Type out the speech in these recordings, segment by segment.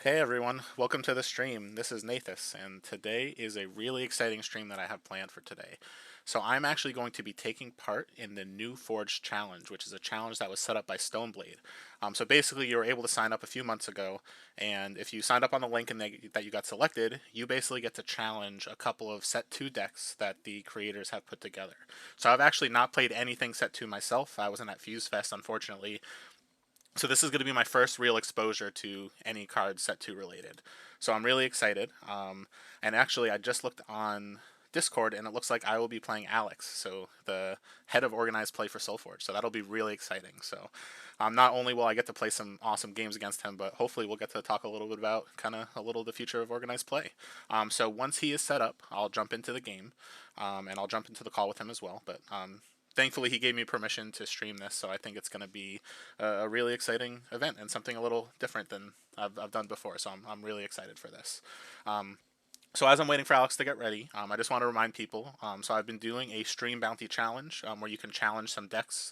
Hey everyone, welcome to the stream. This is Nathas, and today is a really exciting stream that I have planned for today. So I'm actually going to be taking part in the New Forge Challenge, which is a challenge that was set up by Stoneblade. So basically, you were able to sign up a few months ago, and if you signed up on the link and that you got selected, you basically get to challenge a couple of Set 2 decks that the creators have put together. So I've actually not played anything Set 2 myself. I wasn't at Fuse Fest, unfortunately, so this is going to be my first real exposure to any card Set 2 related. So I'm really excited. And actually, I just looked on Discord, and it looks like I will be playing Alex, so the head of organized play for SolForge. So that'll be really exciting. So not only will I get to play some awesome games against him, but hopefully we'll get to talk a little bit about kind of a little of the future of organized play. So once he is set up, I'll jump into the game, and I'll jump into the call with him as well. But thankfully he gave me permission to stream this, so I think it's going to be a really exciting event and something a little different than I've done before. So I'm really excited for this. Um, so as I'm waiting for Alex to get ready, I just want to remind people. So I've been doing a stream bounty challenge where you can challenge some decks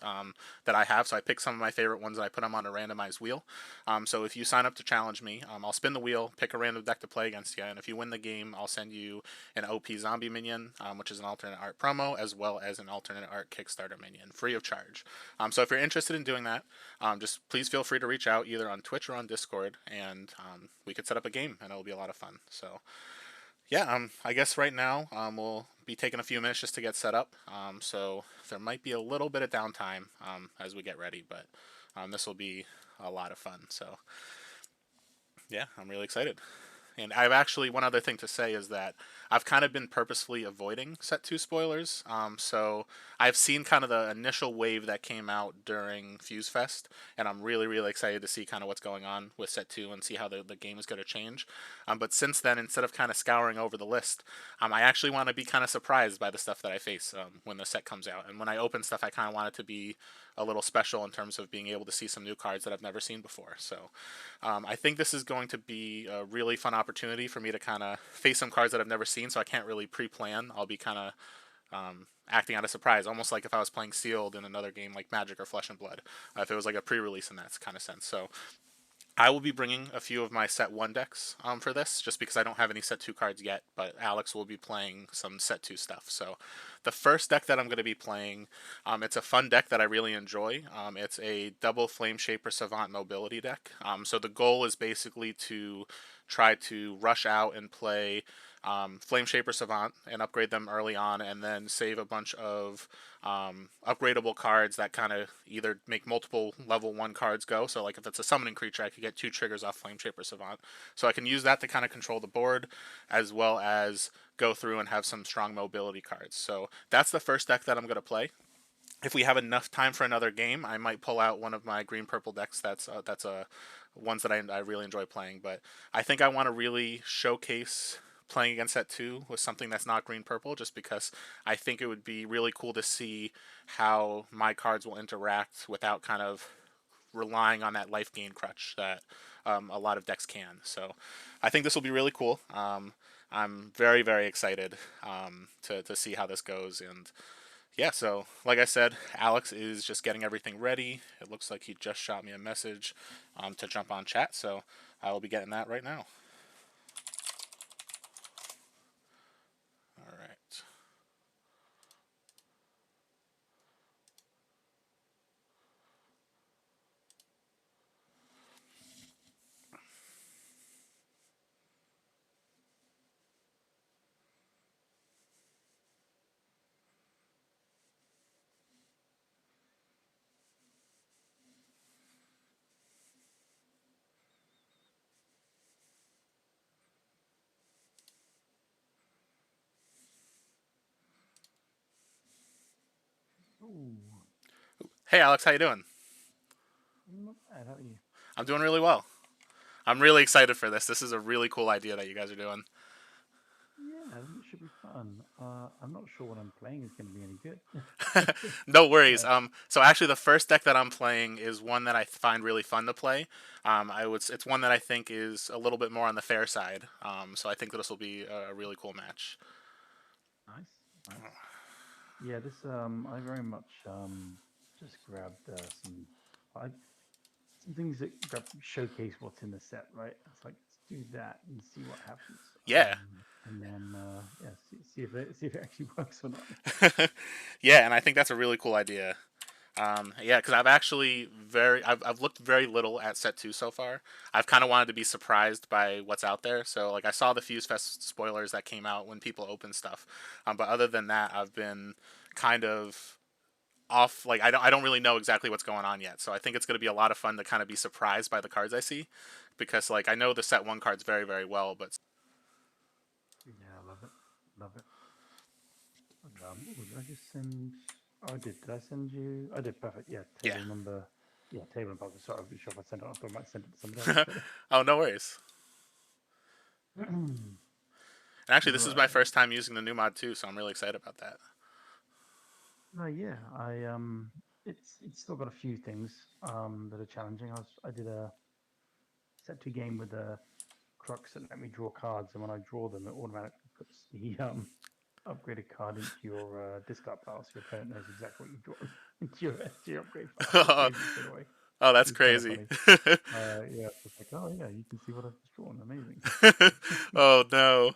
that I have. So I pick some of my favorite ones and I put them on a randomized wheel. So if you sign up to challenge me, I'll spin the wheel, pick a random deck to play against you, and if you win the game, I'll send you an OP zombie minion, which is an alternate art promo, as well as an alternate art Kickstarter minion, free of charge. So if you're interested in doing that, just please feel free to reach out either on Twitch or on Discord, and we could set up a game, and it'll be a lot of fun. So yeah, I guess right now we'll be taking a few minutes just to get set up. So there might be a little bit of downtime as we get ready, but this will be a lot of fun. So yeah, I'm really excited. And I've actually, one other thing to say is that I've kind of been purposefully avoiding Set 2 spoilers. So I've seen kind of the initial wave that came out during Fuse Fest, and I'm really, really excited to see kind of what's going on with Set 2 and see how the game is going to change. But since then, instead of kind of scouring over the list, I actually want to be kind of surprised by the stuff that I face when the set comes out. And when I open stuff, I kind of want it to be a little special in terms of being able to see some new cards that I've never seen before. So I think this is going to be a really fun opportunity for me to kind of face some cards that I've never seen, so I can't really pre-plan. I'll be kind of acting out of surprise, almost like if I was playing sealed in another game like Magic or Flesh and Blood, if it was like a pre-release in that kind of sense. So I will be bringing a few of my set 1 decks for this, just because I don't have any set 2 cards yet, but Alex will be playing some set 2 stuff. So the first deck that I'm going to be playing, it's a fun deck that I really enjoy. It's a double Flame Shaper Savant Mobility deck. So the goal is basically to try to rush out and play Flame Shaper Savant and upgrade them early on, and then save a bunch of upgradable cards that kind of either make multiple level 1 cards go. So, like if it's a summoning creature, I could get 2 triggers off Flame Shaper Savant. So I can use that to kind of control the board, as well as go through and have some strong mobility cards. So that's the first deck that I'm going to play. If we have enough time for another game, I might pull out one of my green purple decks. That's a ones that I really enjoy playing. But I think I want to really showcase playing against that 2 with something that's not green purple, just because I think it would be really cool to see how my cards will interact without kind of relying on that life gain crutch that a lot of decks can. So I think this will be really cool. I'm very, very excited to see how this goes. And yeah, so like I said, Alex is just getting everything ready. It looks like he just shot me a message to jump on chat, so I will be getting that right now. All right. Ooh, Hey, Alex, how you doing? not bad. How are you? I'm doing really well. I'm really excited for this. This is a really cool idea that you guys are doing. Yeah, I think it should be fun. I'm not sure what I'm playing is going to be any good. No worries. uh, So actually, the first deck that I'm playing is one that I find really fun to play. It's one that I think is a little bit more on the fair side. So I think that this will be a really cool match. nice, nice. Yeah, this I very much just grabbed some. I some things that showcase what's in the set, right? It's like let's do that and see what happens. Yeah. And then yeah, see if it actually works or not. Yeah, and I think that's a really cool idea. Yeah, because I've looked very little at set two so far. I've kind of wanted to be surprised by what's out there. So like I saw the Fuse Fest spoilers that came out when people open stuff, but other than that, I've been kind of off. Like I don't really know exactly what's going on yet. So I think it's going to be a lot of fun to kind of be surprised by the cards I see, because like I know the set one cards very well, but Yeah, I love it, love it. What did I just send? Oh, I did. Did I send you? I did. Perfect. Yeah, yeah. table number. Yeah, table number. Sorry, I'm not sure if I sent it. I thought I might send it to somebody else. But Oh, no worries. And actually, this is my right. first time using the new mod too, so I'm really excited about that. Yeah, it's still got a few things that are challenging. I did a set two game with a crux that let me draw cards, and when I draw them, it automatically puts the upgraded card into your discard pile, so your opponent knows exactly what you've drawn into your upgrade pile. So it saves it straight away. Oh, that's It's kind of crazy. funny. Yeah, it's just like, oh yeah, you can see what I've just drawn. Amazing. Oh no.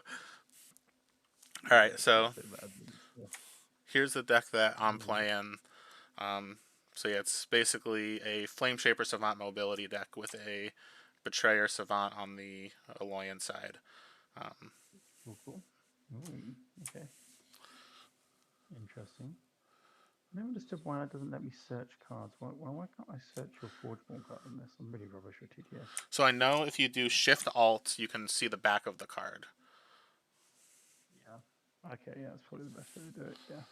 All Yeah, right, it's so so bad. Yeah. here's the deck that I'm Mm. playing. Um, so yeah, it's basically a Flame Shaper Savant mobility deck with a Betrayer Savant on the Aloyan side. Um, Cool, cool. Ooh, okay, interesting. I never understood why it doesn't let me search cards. Why can't I search your Forgeborn card in this? I'm really rubbish with TTS. so I know if you do Shift Alt, you can see the back of the card. Yeah. Okay, yeah, that's probably the best way to do it. Yeah.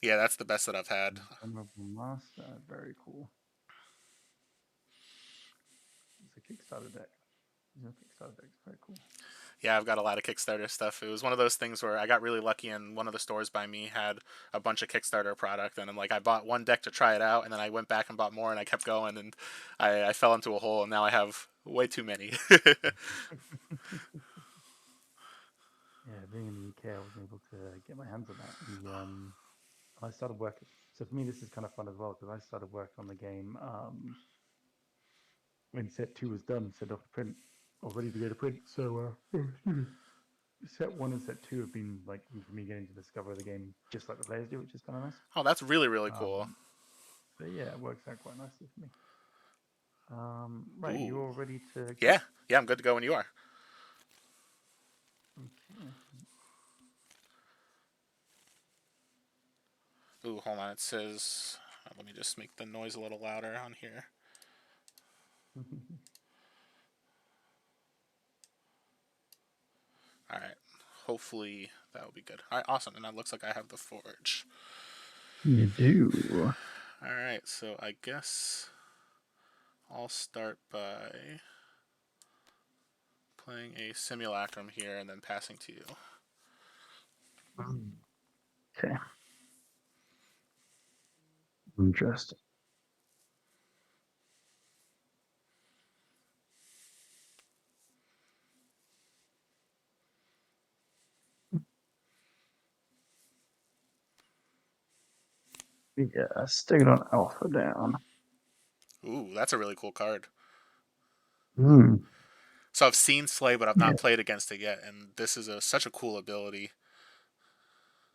Yeah, that's the best that I've had. Venerable Master, very cool. It's a Kickstarter deck. It's a Kickstarter deck. It's very cool. Yeah, I've got a lot of Kickstarter stuff. It was one of those things where I got really lucky, and one of the stores by me had a bunch of Kickstarter product, and I'm like, I bought one deck to try it out, and then I went back and bought more, and I kept going, and I fell into a hole, and now I have way too many. Yeah, being in the UK, I wasn't able to get my hands on that. I started working. So for me, this is kind of fun as well because I started working on the game when set two was done, sent off to print, or ready to go to print. So set one and set two have been like for me getting to discover the game just like the players do, which is kind of nice. Oh, that's really cool. Um, so yeah, it works out quite nicely for me. Right, Ooh, you're ready to go. yeah, yeah, I'm good to go when you are. Okay. Ooh, hold on, it says. Let me just make the noise a little louder on here. All right, hopefully that will be good. All right, awesome, and that looks like I have the forge. You do. All right, so I guess I'll start by playing a simulacrum here and then passing to you. Okay. Interesting. Yeah, stick it on alpha down. Ooh, that's a really cool card. Hmm. So I've seen Slay, but I've Yeah. not played against it yet, and this is such a cool ability.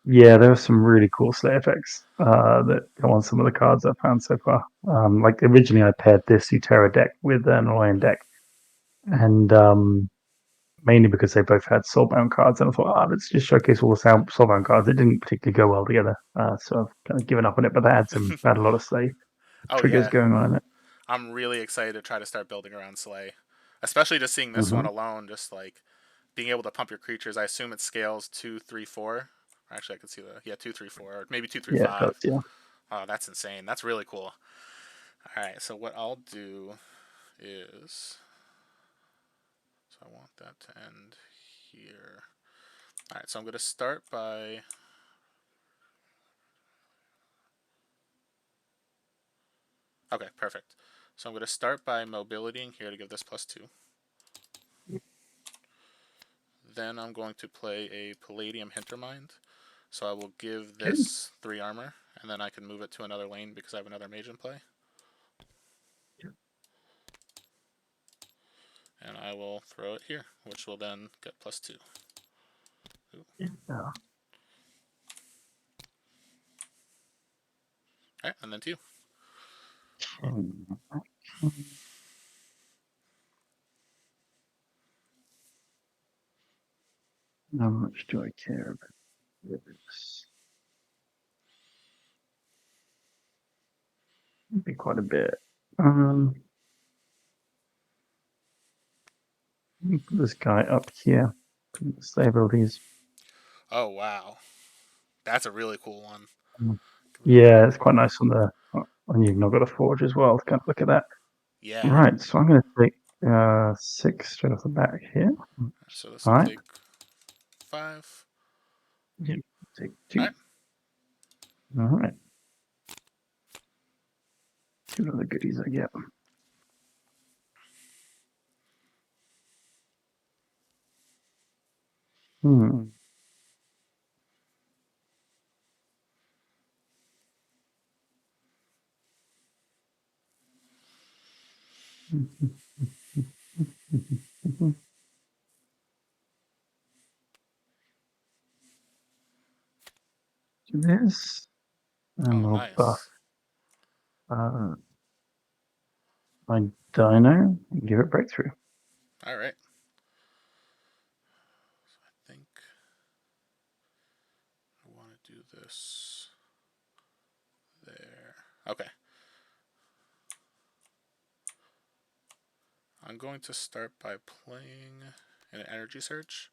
Yeah, there are some really cool slay effects that come on some of the cards I've found so far. Like originally, I paired this Utera deck with an Orion deck, and mainly because they both had soulbound cards, and I thought, let's just showcase all the soulbound cards. It didn't particularly go well together, so I've kind of given up on it. But they had a lot of slay Oh triggers yeah, going on in it. I'm really excited to try to start building around Slay, especially just seeing this one Mm-hmm. alone. Just like being able to pump your creatures. I assume it scales 2, 3, 4. Actually, I could see the 2, 3, 4, or maybe two, three, Yeah, it does. five. Yeah. Oh, that's insane. That's really cool. All right, so what I'll do is, so I want that to end here. All right, so I'm going to start by. Okay, perfect. So I'm going to start by mobilitying here to give this +2. Then I'm going to play a Palladium Hintermind. So I will give Okay. this 3 armor, and then I can move it to another lane because I have another mage in play. And I will throw it here, which will then get +2. Ooh. Yeah. Alright, and then 2. How much do I care about this? It'd be quite a bit. Put this guy up here. Save abilities. Oh, wow. That's a really cool one. Yeah, it's quite nice on the and you've not got a forge as well to kind of look at that. Yeah. Right, so I'm going to take 6 straight off the back here. So this will All right. take 5. Yeah, take 2. Alright. All right. See what other goodies I get. Hmm. Do this, and Oh, we'll buff nice. my dino and give it breakthrough. Alright. I think I want to do this there. Okay. I'm going to start by playing an energy search.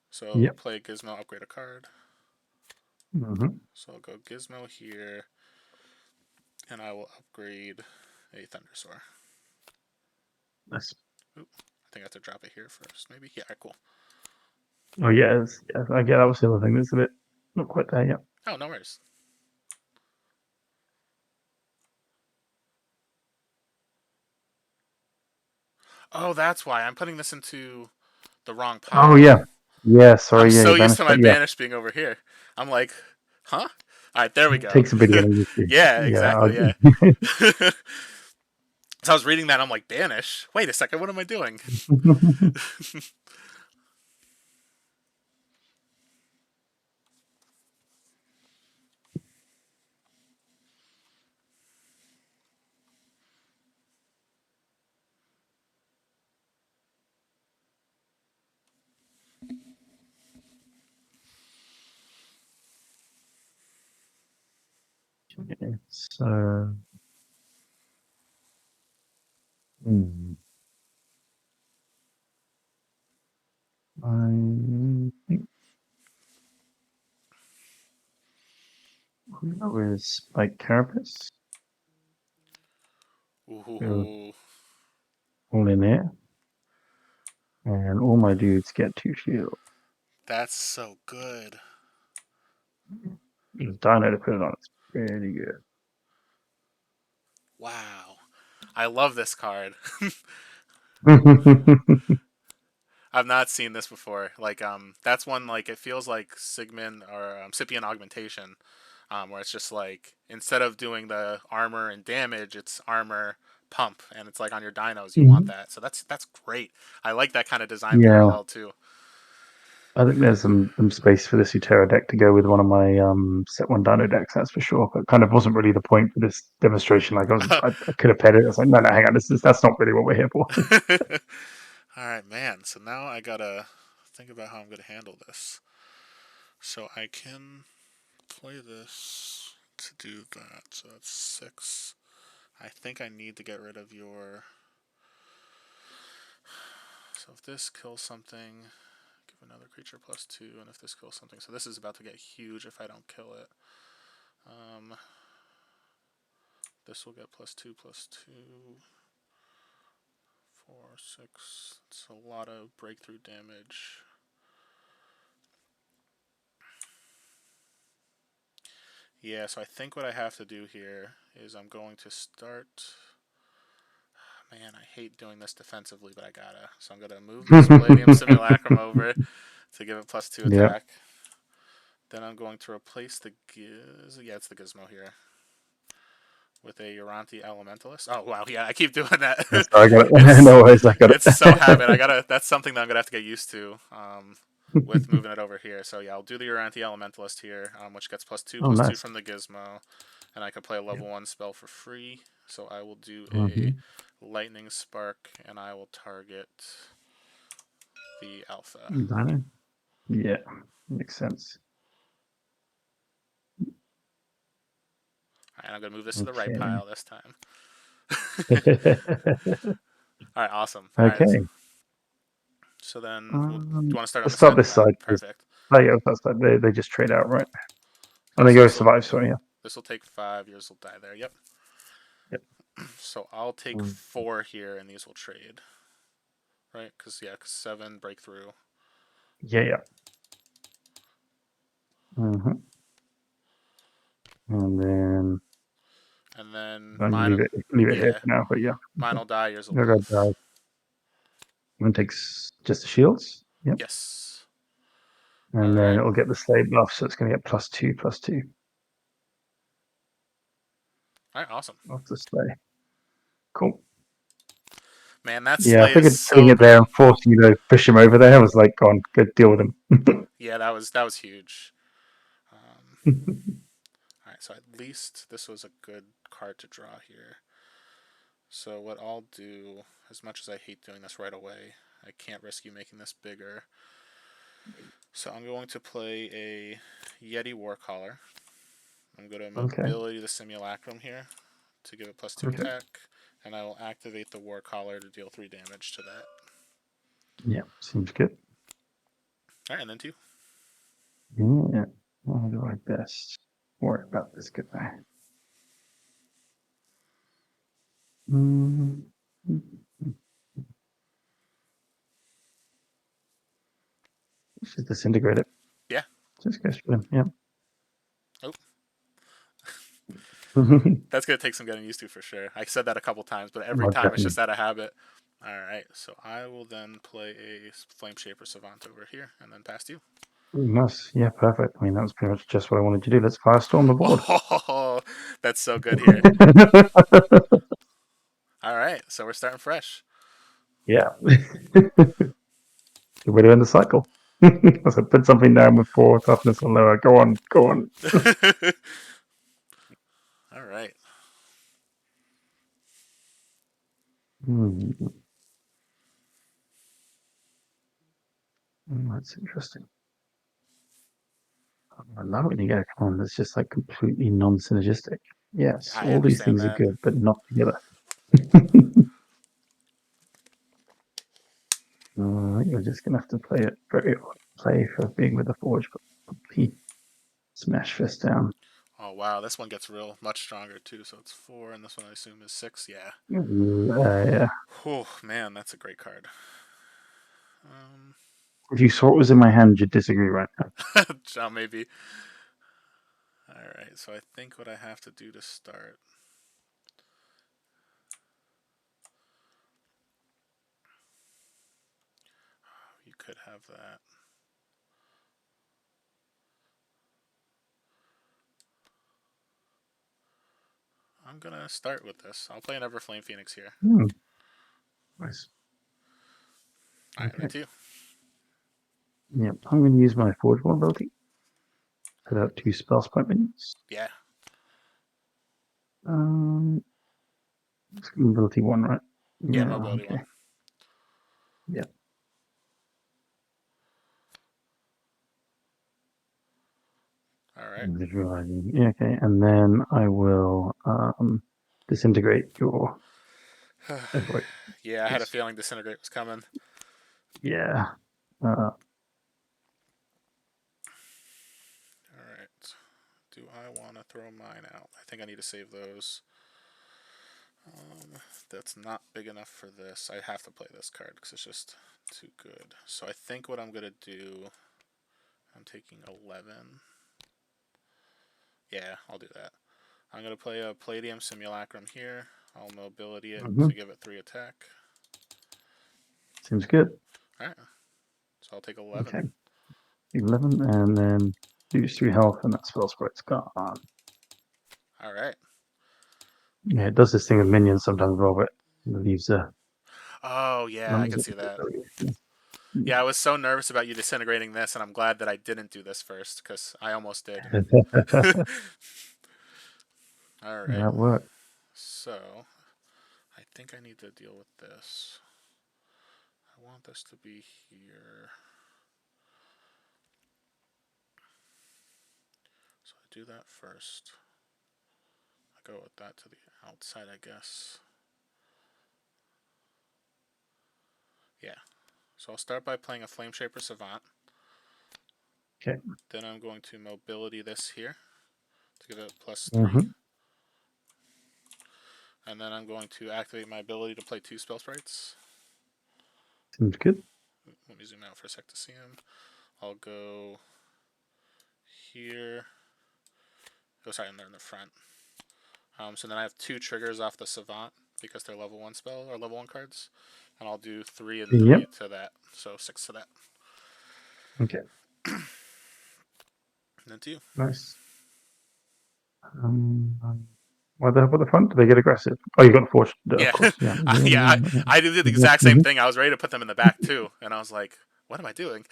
So Yep. play Gizmo, upgrade a card. Mm-hmm. So I'll go Gizmo here, and I will upgrade a Thundersaur. Nice. Oop, I think I have to drop it here first, maybe? Yeah, cool. Oh yeah, I get that was the other thing that's a bit not quite there yet. Oh, no worries. Oh, that's why. I'm putting this into the wrong Oh pile. yeah. Yeah, I'm sorry, yeah, you so used to banished my that. Yeah. banish being over here. I'm like, huh? Alright, there we It go. takes a bit of getting used to. Yeah, Yeah. exactly, yeah. So I was reading that, and I'm like, banish? Wait a second, what am I doing? Okay, so hmm, I think we'll go with Spike Carapace. Go Ooh, all in there, and all my dudes get 2 shield. that's so good. Just Dino to put it on. It's pretty good. Wow. I love this card. I've not seen this before. Like, that's one, like, it feels like Sigmund or Scipion Augmentation, where it's just like, instead of doing the armor and damage, it's armor pump, and it's like on your dinos, you want Mhm. that. So that's great. I like that kind of design Yeah, parallel, too. I think there's some space for this Utera deck to go with one of my set one Dino decks, that's for sure. But kind of wasn't really the point for this demonstration. Like I could have paired it. I was like, no, no, hang on, that's not really what we're here for. Alright, man. So now I gotta think about how I'm gonna handle this. So I can play this to do that. So that's 6. I think I need to get rid of your. So if this kills something, give another creature +2, and if this kills something, so this is about to get huge if I don't kill it. This will get +2/+2, 4, 6. It's a lot of breakthrough damage. Yeah, so I think what I have to do here is I'm going to start. Man, I hate doing this defensively, but I gotta. So I'm gonna move this Palladium Simulacrum over to give it +2 Yeah. attack. Then I'm going to replace the Giz. Yeah, it's the Gizmo here. with a Uranti Elementalist. Oh wow, yeah, I keep doing that. Yes, I got it. it's No worries, I got it's so habit. I it. gotta. That's something that I'm gonna have to get used to. With moving it over here. So yeah, I'll do the Uranti Elementalist here, which gets Oh, +2/+2 nice. from the Gizmo, and I can play a Yeah. level 1 spell for free. So I will do a Mm-hmm. Lightning Spark, and I will target the Alpha. Dino? Yeah, makes sense. All right, I'm gonna move this to the right Okay. pile this time. All right, awesome. All right, Okay. so then do you want to start on Let's the start side? this All right, side because perfect. that's like they just trade out, right? All And right, they so go survive. Sorry, yeah. this will take 5. Yours will die there. Yep. Yep. So I'll take Mm. 4 here, and these will trade, right? Because yeah, 'cause 7 breakthrough. Yeah, yeah. Mm-hmm. And then And then I'm gonna mine, leave it here yeah, for now. But yeah, mine okay. will die. Yours will You're gonna live. die. One takes just the shields. Yep. Yes. All And then right. it'll get the slave buff, so it's gonna get +2/+2 All right. Awesome. off the slay. Cool. Man, that Yeah, I sleigh is figured putting so it there good. and forcing you to push him over there was like, go on, go deal with him. Yeah, that was huge. Um, all right. So at least this was a good card to draw here. So what I'll do, as much as I hate doing this right away, I can't risk you making this bigger. So I'm going to play a Yeti Warcaller. I'm going to Okay. mobility the Simulacrum here to give it +2 Okay. attack, and I will activate the Warcaller to deal 3 damage to that. Yeah, seems good. All right, and then 2. Yeah. I'll do my best. Worry about this guy. Mm. Let's just disintegrate it. Yeah. Just go straight in. Yeah. Oh, that's gonna take some getting used to for sure. I said that a couple times, but every Most time it's definitely. just out of habit. All right, so I will then play a Flame Shaper Savant over here, and then past you. Nice. Yeah, perfect. I mean, that was pretty much just what I wanted to do. Let's firestorm the board. Oh, that's so good here. All right, so we're starting fresh. Yeah. Good way to end the cycle. So put something down with 4 toughness or lower. Go on, go on. All right. Hmm. That's interesting. I love when you get a command that's just like completely non-synergistic. Yes, I all these understand things are that. good, but not together. You're just gonna have to play it very play for being with the forge, but complete smash fist down. Oh wow, this one gets real much stronger too. So it's 4, and this one I assume is 6. Yeah. Yeah. Oh man, that's a great card. Um, If you saw what was in my hand, you'd disagree right now. John, maybe. All right, so I think what I have to do to start. You could have that. I'm gonna start with this. I'll play an Everflame Phoenix here. Hmm. Nice. All right, and then Okay. 2. Yep. I'm going to use my forge ability. Put out 2 spell point minions. Yeah. Um, ability 1, right? Yeah, Yeah. mobility Okay. 1. Yeah. All right. Visualizing. Yeah, okay. And then I will disintegrate your avoid. Yeah, I had a feeling Disintegrate was coming. Yeah. Uh, All right. Do I want to throw mine out? I think I need to save those. That's not big enough for this. I have to play this card because it's just too good. So I think what I'm going to do, I'm taking 11. Yeah, I'll do that. I'm going to play a Palladium Simulacrum here. I'll mobility it mhm. to give it 3 attack. Seems good. Alright, so I'll take 11. Okay. 11, and then lose 3 health, and that spell sprite's gone. Alright, Yeah, it does this thing with minions sometimes, Robert. It leaves Oh yeah, I numbers could of see that. yeah. Yeah, I was so nervous about you disintegrating this, and I'm glad that I didn't do this first because I almost did. All right, That worked. so I think I need to deal with this. I want this to be here. So I do that first. I go with that to the outside, I guess. Yeah. So I'll start by playing a Flame Shaper Savant. Okay. Then I'm going to mobility this here to give it +3. Mm-hmm. And then I'm going to activate my ability to play 2 spell sprites. Seems good. Let me zoom out for a sec to see them. I'll go here. Oh, sorry, and they're in the front. So then I have 2 triggers off the Savant because they're level 1 spell or level 1 cards. And I'll do 3 and 3 Yep. to that. So 6 to that. Okay. And then to you. Nice. What the front? Do they get aggressive? Oh, you got the force, of Yeah, course. Yeah. yeah. I did the exact same thing. I was ready to put them in the back too, and I was like, "What am I doing?"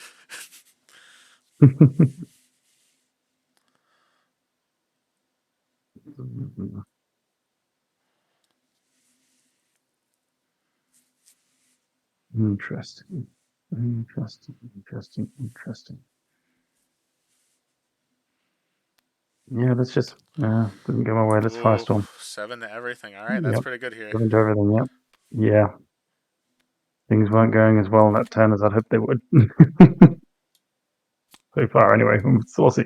Interesting. Interesting. Yeah, let's just didn't go my way. Let's Ooh, firestorm. 7 to everything. All right, that's Yep. pretty good here. Go into everything. Yep. Yeah. Things weren't going as well in that turn as I'd hoped they would. So far, anyway. So we'll see.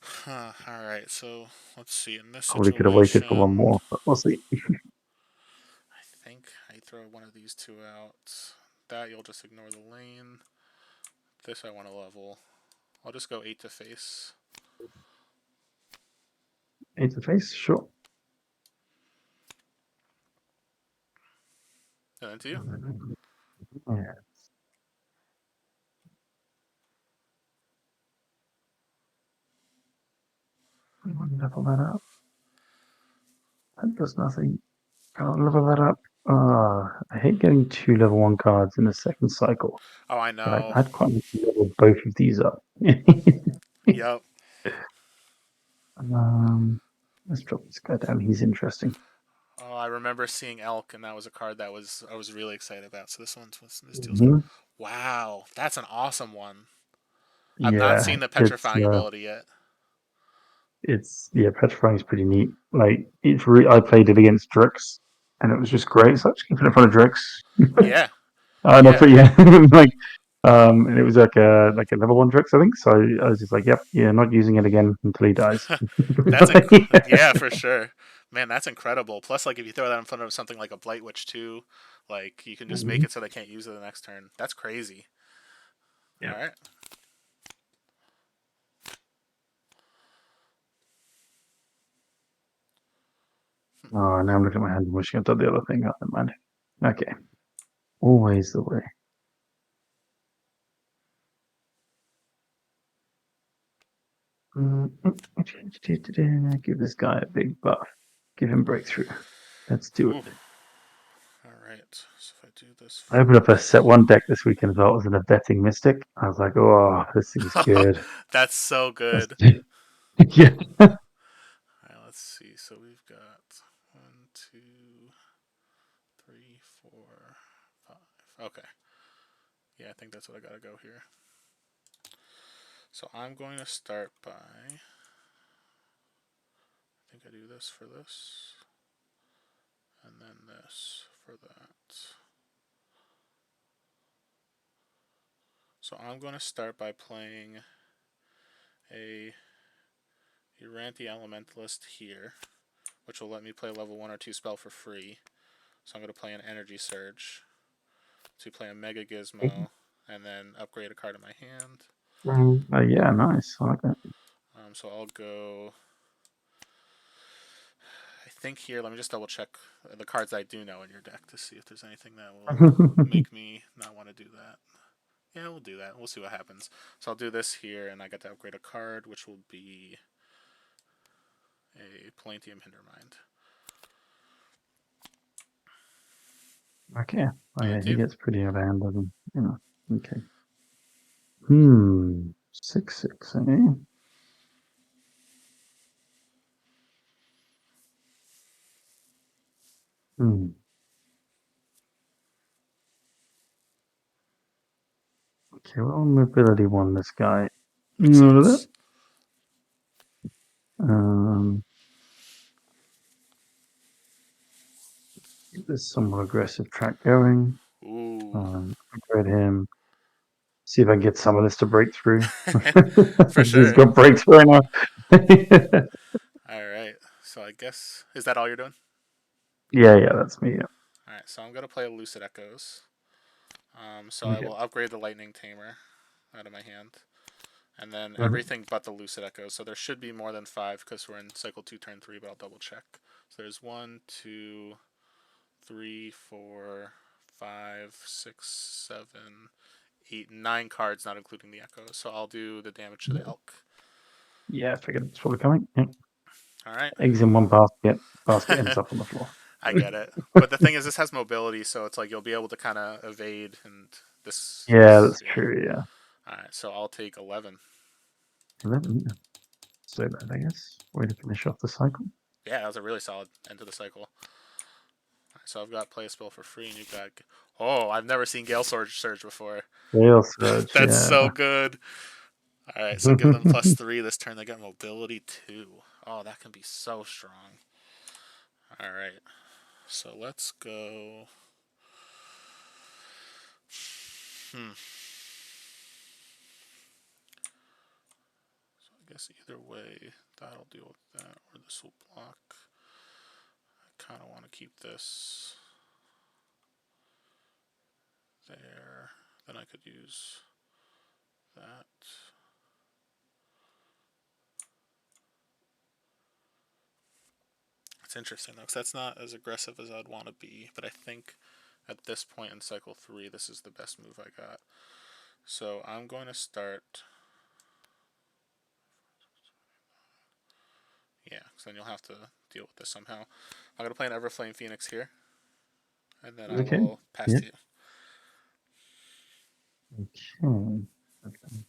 Huh, all right, so let's see. In this Probably could have waited for one situation, more, but we'll see. I think I throw one of these 2 out. That you'll just ignore the lane. This I want to level. I'll just go 8 to face. Into the face, sure. And then to you. Yeah. Level that up. That does nothing. Can't level that up. I hate getting 2 level 1 cards in the second cycle, Oh, I but know. I'd quite like to level both of these up. Yep. um, let's drop this guy down. He's interesting. Oh, I remember seeing Elk, and that was a card that I was really excited about. So this deals good. Hmm. Wow, that's an awesome one. I've not Yeah, seen the petrifying ability yet. it's yeah, petrifying is pretty neat. Like I played it against Drix, and it was just great. So I just keep it in front of Drix. Yeah, And I yeah. put yeah, like and it was like a level 1 Drix, I think. So I was just like, yep, yeah, not using it again until he dies. Yeah, for sure. Man, that's incredible. Plus, like if you throw that in front of something like a Blight Witch too, like you can just make Mhm. it so they can't use it the next turn. That's crazy. All Yeah. right. Oh, now I'm looking at my hand and wishing I'd done the other thing. Oh, never mind. Okay. Always the way. Give this guy a big buff. Give him breakthrough. Let's do Ooh. it. All right. So if I do this I opened up a first, set 1 deck this weekend as well. It was an Vetting Mystic. I was like, oh, this thing's good. that's so That's good. yeah. All right. Let's see. So we've got 1, 2, 3, 4, 5. Okay. Yeah, I think that's what I gotta go here. So I'm going to start by. I think I do this for this, and then this for that. So I'm going to start by playing a Uranti Elementalist here, which will let me play level 1 or 2 spell for free. So I'm going to play an Energy Surge to play a Mega Gizmo, and then upgrade a card in my hand. Yeah, nice. I like that. So I'll go. I think here, let me just double check the cards I do know in your deck to see if there's anything that will make me not want to do that. Yeah, we'll do that. We'll see what happens. So I'll do this here, and I get to upgrade a card, which will be a Palantium Hintermind. Okay. Oh And then yeah, to he you. gets pretty abandoned. You know. Okay. 6/6, eh? Hmm. Okay, well, mobility one, this guy. Makes None of sense. that. Um, Get this somewhat aggressive track going. Ooh. Upgrade him. See if I can get some of this to break through. For He's sure. got breakthrough now. All right. So I guess is that all you're doing? Yeah, yeah, that's me. Yeah. All right. So I'm gonna play Lucid Echoes. So I Okay. will upgrade the Lightning Tamer out of my hand, and then Mhm. everything but the Lucid Echoes. So there should be more than five because we're in cycle 2, turn 3, but I'll double check. So there's 1, 2, 3, 4, 5, 6, 7, 8, 9 cards, not including the Echoes. So I'll do the damage to the Elk. Yeah, I figured it's probably coming. Yeah. All right. Eggs in one basket. Basket ends up on the floor. I get it. But the thing is, this has mobility, so it's like you'll be able to kind of evade, and Yeah, this, that's yeah. true. Yeah. All right, so I'll take 11. 11. So bad, I guess. Way to finish off the cycle. Yeah, that was a really solid end to the cycle. All right, so I've got play a spell for free, and you've got. Oh, I've never seen Gale Surge before. Real surge, That's so yeah. good. All right, so give them +3 this turn. They got mobility 2. Oh, that can be so strong. All right, so let's go. Hmm. So I guess either way, that'll deal with that, or this will block. I kind of want to keep this there. Then I could use that. It's interesting though, because that's not as aggressive as I'd want to be. But I think at this point in cycle 3, this is the best move I got. So I'm going to start. Yeah, because then you'll have to deal with this somehow. I'm going to play an Everflame Phoenix here, and then I Okay. will pass Yeah. to you. Okay. Okay. Let's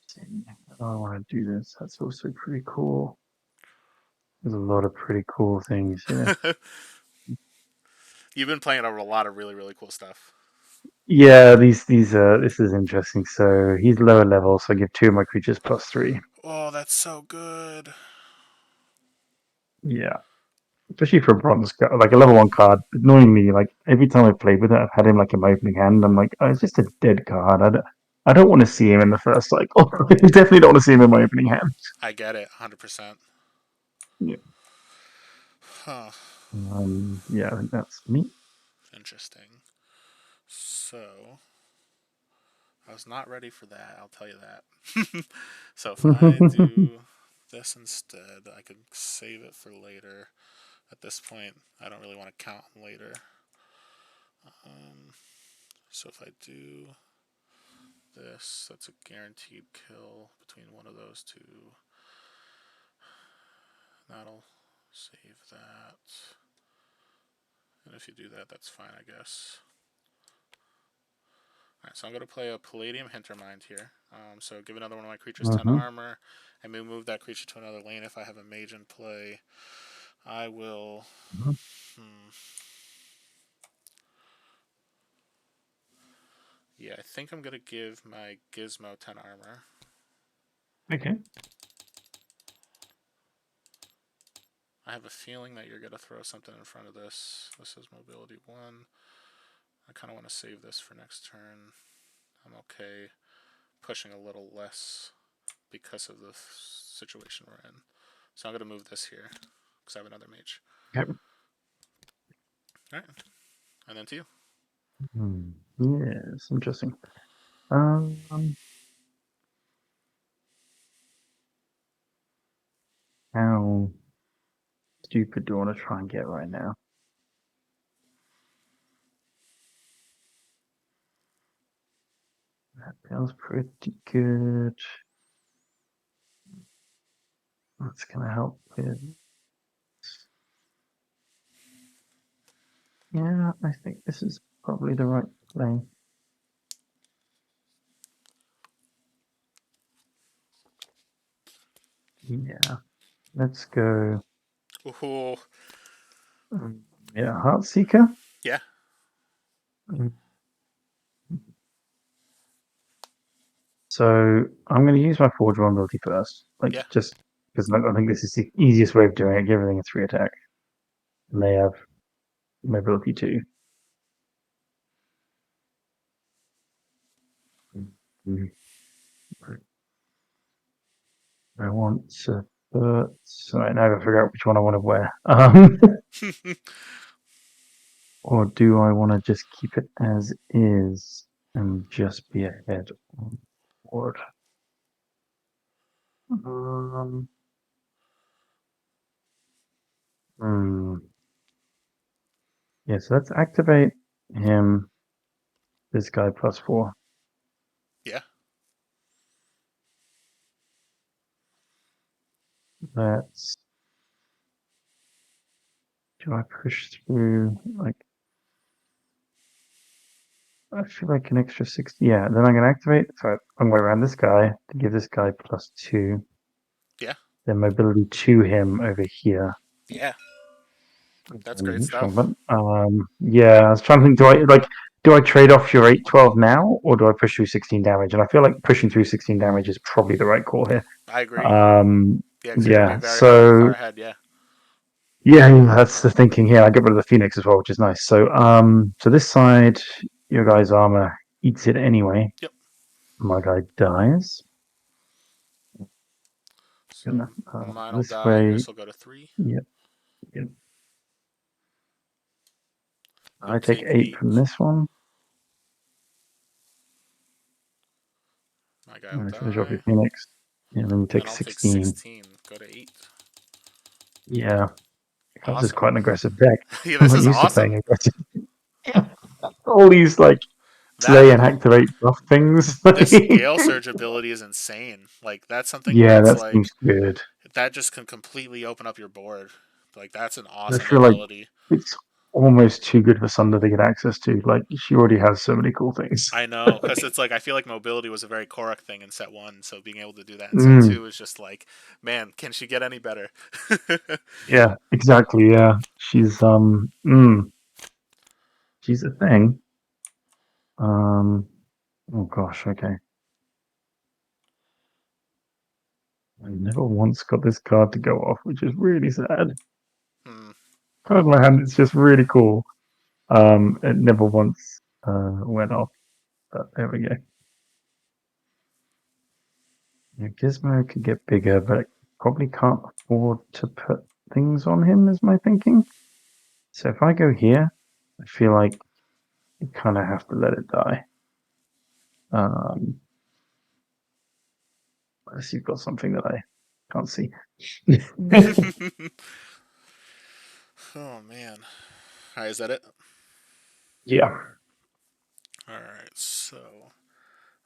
see. I want to do this. That's also pretty cool. There's a lot of pretty cool things here. You've been playing over a lot of really, really cool stuff. Yeah, these this is interesting. So he's lower level, so I give two of my creatures +3. Oh, that's so good. Yeah. Especially for a bronze card, like a level one card. Annoyingly, like every time I played with it, I've had him like in my opening hand. I'm like, oh, it's just a dead card. I don't want to see him in the first cycle. I definitely don't want to see him in my opening hand. I get it, 100%. Yeah. Huh. Yeah, I think that's me. Interesting. So, I was not ready for that, I'll tell you that. So, if I do this instead, I could save it for later. At this point, I don't really want to count on later. So, if I do this, that's a guaranteed kill between one of those two. That'll save that. And if you do that, that's fine, I guess. Alright, so I'm going to play a Palladium Hintermind here. So give another one of my creatures 10 Hmm. armor, and move that creature to another lane if I have a mage in play. I will. Hmm, yeah, I think I'm going to give my Gizmo 10 armor. Okay. I have a feeling that you're going to throw something in front of this. This is mobility 1. I kind of want to save this for next turn. I'm okay pushing a little less because of the situation we're in. So I'm going to move this here because I have another mage. Okay. Alright, and then to you. Yes, interesting. Um, How stupid do I want to try and get right now? That feels pretty good. That's going to help with. Yeah, I think this is probably the right play. Yeah, let's go. Ooh, Yeah, Heartseeker. yeah, Mm. So I'm going to use my Forge vulnerability first, like yeah. just because I think this is the easiest way of doing it. Give everything a 3 attack, and they have mobility 2. Mm. I want to put. Right now, I gotta figure out which one I want to wear. Or do I want to just keep it as is and just be ahead on board? Um, hmm. Yeah, so let's activate him. This guy +4. Yeah. Let's. Do I push through? Like, I feel like an extra 60. Yeah, then I'm going to activate. So I'm going around this guy to give this guy +2. Yeah. Then mobility to him over here. Yeah. That's great Neutral, stuff. but yeah, I was trying to think. Do I trade off your 8-12 now, or do I push through 16 damage? And I feel like pushing through 16 damage is probably the right call here. I agree. Um, Yeah, because you're going to be yeah. very far So ahead. Yeah. yeah, that's the thinking here. I get rid of the Phoenix as well, which is nice. So this side, your guy's armor eats it anyway. Yep. My guy dies. So mine will This die. way, Yours will go to 3. yep, yep. You'll I take take 8 from 8. this one. My guy I'm will gonna finish off your die. Phoenix. Yeah, then you And then take I'll take 16. 16. Go to 8. Yeah. God, this is Awesome. quite an aggressive deck. Yeah, I'm this not is used to awesome. playing aggressive. All these like That slay and activate buff things. this Gale Surge ability is insane. Like that's something where Yeah, it's that like seems good. that just can completely open up your board. Like that's an I awesome feel like ability. it's almost too good for Sunder to get access to. Like she already has so many cool things. I know, because it's like I feel like mobility was a very Korok thing in set one, so being able to do that in set Mm, two is just like, man, can she get any better? yeah, exactly. Yeah, she's a thing. Um, oh gosh, okay. I never once got this card to go off, which is really sad. Hmm. Card in my hand, it's just really cool. It never once went off. But there we go. Yeah, Gizmo could get bigger, but I probably can't afford to put things on him, is my thinking. So if I go here, I feel like you kind of have to let it die. Unless you've got something that I can't see. Oh man. All right, is that it? Yeah. All right, so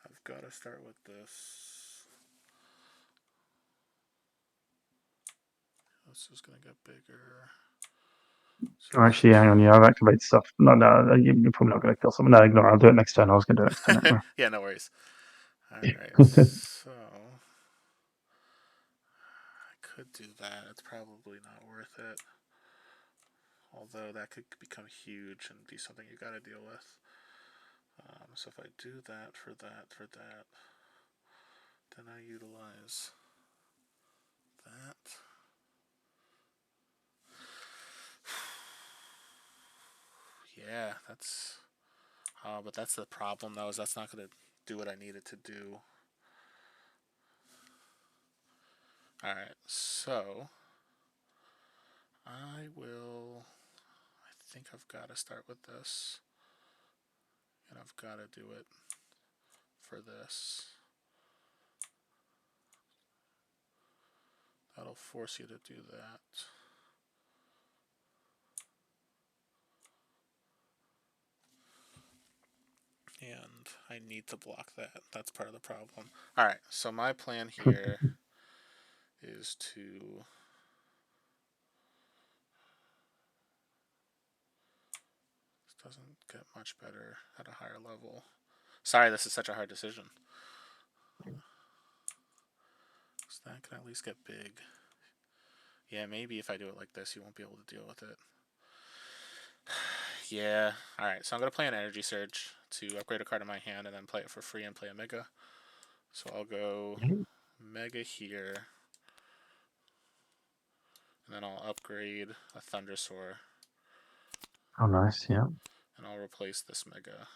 I've got to start with this. This is gonna get bigger. So Oh, actually, hang on. Yeah, I've activated stuff. No, no, you're probably not going to kill someone. No, ignore. I'll do it next turn. I was going to do it next turn anyway. yeah, no worries. All right, so I could do that. It's probably not worth it. Although that could become huge and be something you got to deal with. So if I do that for that, then I utilize that. Yeah, that's. But that's the problem though, is that's not going to do what I need it to do. All right, so I will. I think I've got to start with this, and I've got to do it for this. That'll force you to do that. And I need to block that. That's part of the problem. Alright, so my plan here is to. This doesn't get much better at a higher level. Sorry, this is such a hard decision. So that can at least get big. Yeah, maybe if I do it like this, you won't be able to deal with it. Yeah. Alright, so I'm going to play an Energy Surge to upgrade a card in my hand and then play it for free and play a Mega. So I'll go Mega here. And then I'll upgrade a Thundersaur. Oh, nice, yeah. And I'll replace this Mega.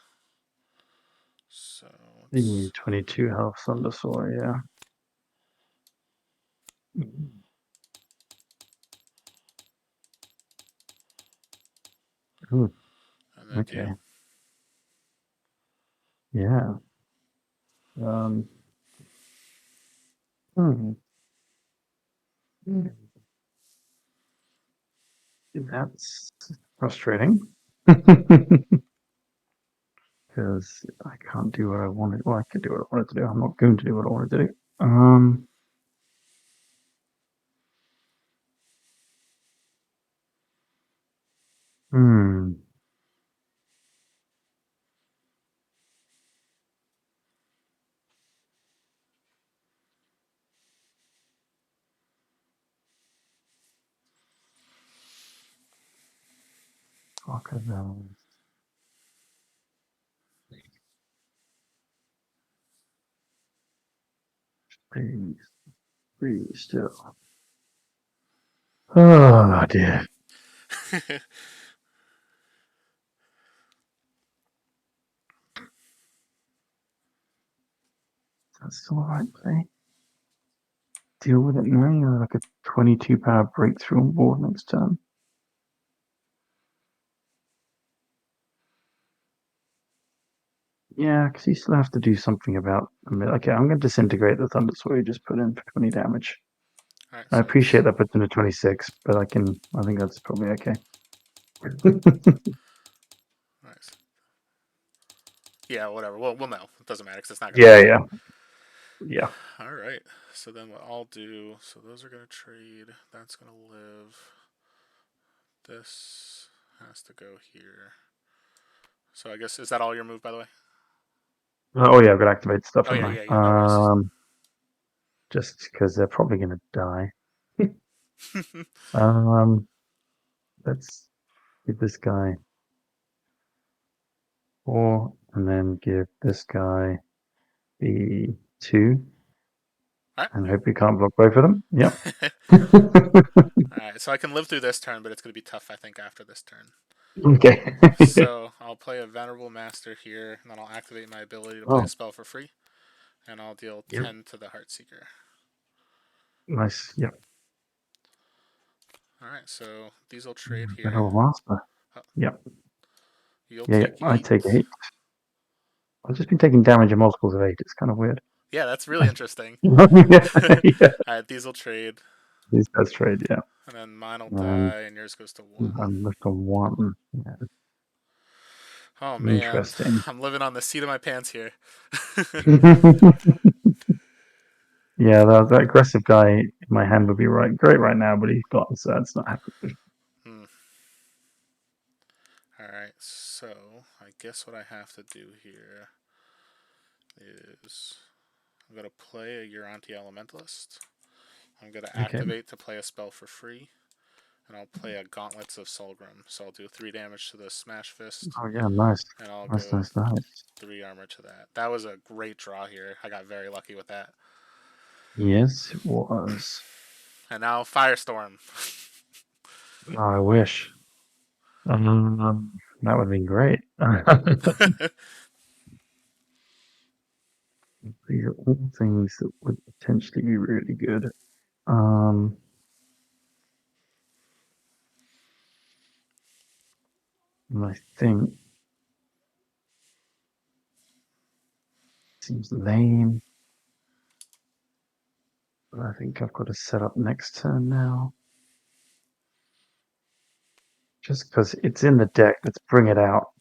So The it's 22 health Thundersaur, yeah. Ooh, and then okay. deal. Yeah. Hmm. That's frustrating. Because I can't do what I wanted. Well, I could do what I wanted to do. I'm not going to do what I wanted to do. Hmm. Fuck of them. Please, please, still. Oh dear. That's still the right play. Deal with it now. You're like a 22 power breakthrough on board next turn. Yeah, because you still have to do something about. I mean, okay, I'm going to disintegrate the Thundersword you just put in for 20 damage. Alright, I so appreciate it's. that puts in a 26, but I think that's probably okay. Nice. Yeah, whatever. We'll know. It doesn't matter because it's not going to Yeah, hit. yeah, yeah. Alright, so then what I'll do. So those are going to trade. That's going to live. This has to go here. So I guess, is that all your move, by the way? Oh yeah, I've got to activate stuff, Oh, yeah, haven't yeah, I? yeah. No worries. Just because they're probably going to die. Um, let's give this guy 4, and then give this guy the 2, Alright. and hope we can't block both of them. Yep. Alright, so I can live through this turn, but it's going to be tough, I think, after this turn. Okay. So I'll play a Venerable Master here, and then I'll activate my ability to play a Oh, spell for free, and I'll deal yep. 10 to the Heartseeker. Nice. Yep. Alright, so these will trade here. Metal Master. Oh, Yep. you'll Yeah, yeah. take I 8. take 8. I've just been taking damage in multiples of 8. It's kind of weird. Yeah, that's really interesting. Yeah, yeah. Alright, these will trade, These guys trade, yeah. and then mine will And die, and yours goes to 1. I'm left on 1. Yeah. Oh man, Interesting. I'm living on the seat of my pants here. Yeah, that aggressive guy in my hand would be great right now, but he's gone, so that's not happening. Hmm. Alright, so I guess what I have to do here is I'm going to play a Uranti Elementalist. I'm going to Okay. activate to play a spell for free, and I'll play a Gauntlets of Solgrim. So I'll do 3 damage to the Smash Fist, Oh yeah, nice, and I'll nice, go nice, nice. 3 armor to that. That was a great draw here. I got very lucky with that. Yes, it was. And now Firestorm. Oh, I wish. That would have been great. These are all things that would potentially be really good. Um, and I think seems lame. I think I've got to set up next turn now. Just because it's in the deck, let's bring it out.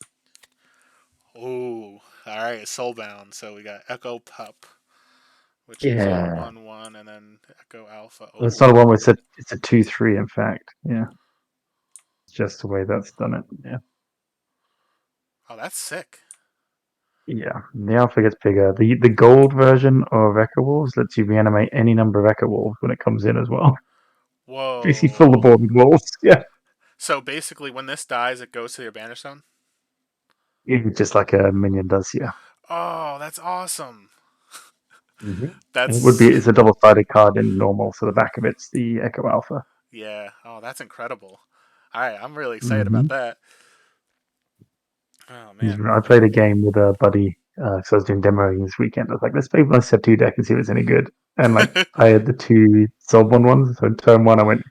Ooh, all right, Soulbound. So we got Echo Pup, which is a Yeah. 1/1, and then Echo Alpha. It's not a Oh, one where it's a 2/3, in fact. Yeah. It's just the way that's done it. Yeah. oh, that's sick. Yeah. The alpha gets bigger. The gold version of Echo Wolves lets you reanimate any number of Echo Wolves when it comes in as well. Basically fill the Whoa. board with wolves. Yeah. So basically, when this dies, it goes to your banish zone. Yeah, just like a minion does, yeah. Oh, that's awesome. And it would be That's it's a double-sided card in normal, so the back of it's the Echo Alpha. yeah. Oh, that's incredible. All right, I'm really excited about hmm that. Oh man. I played a game with a buddy, so I was doing demoing this weekend. I was like, let's play my set two deck and see if it's any good. And like, I had the two Soulborn ones. So in turn one, I went,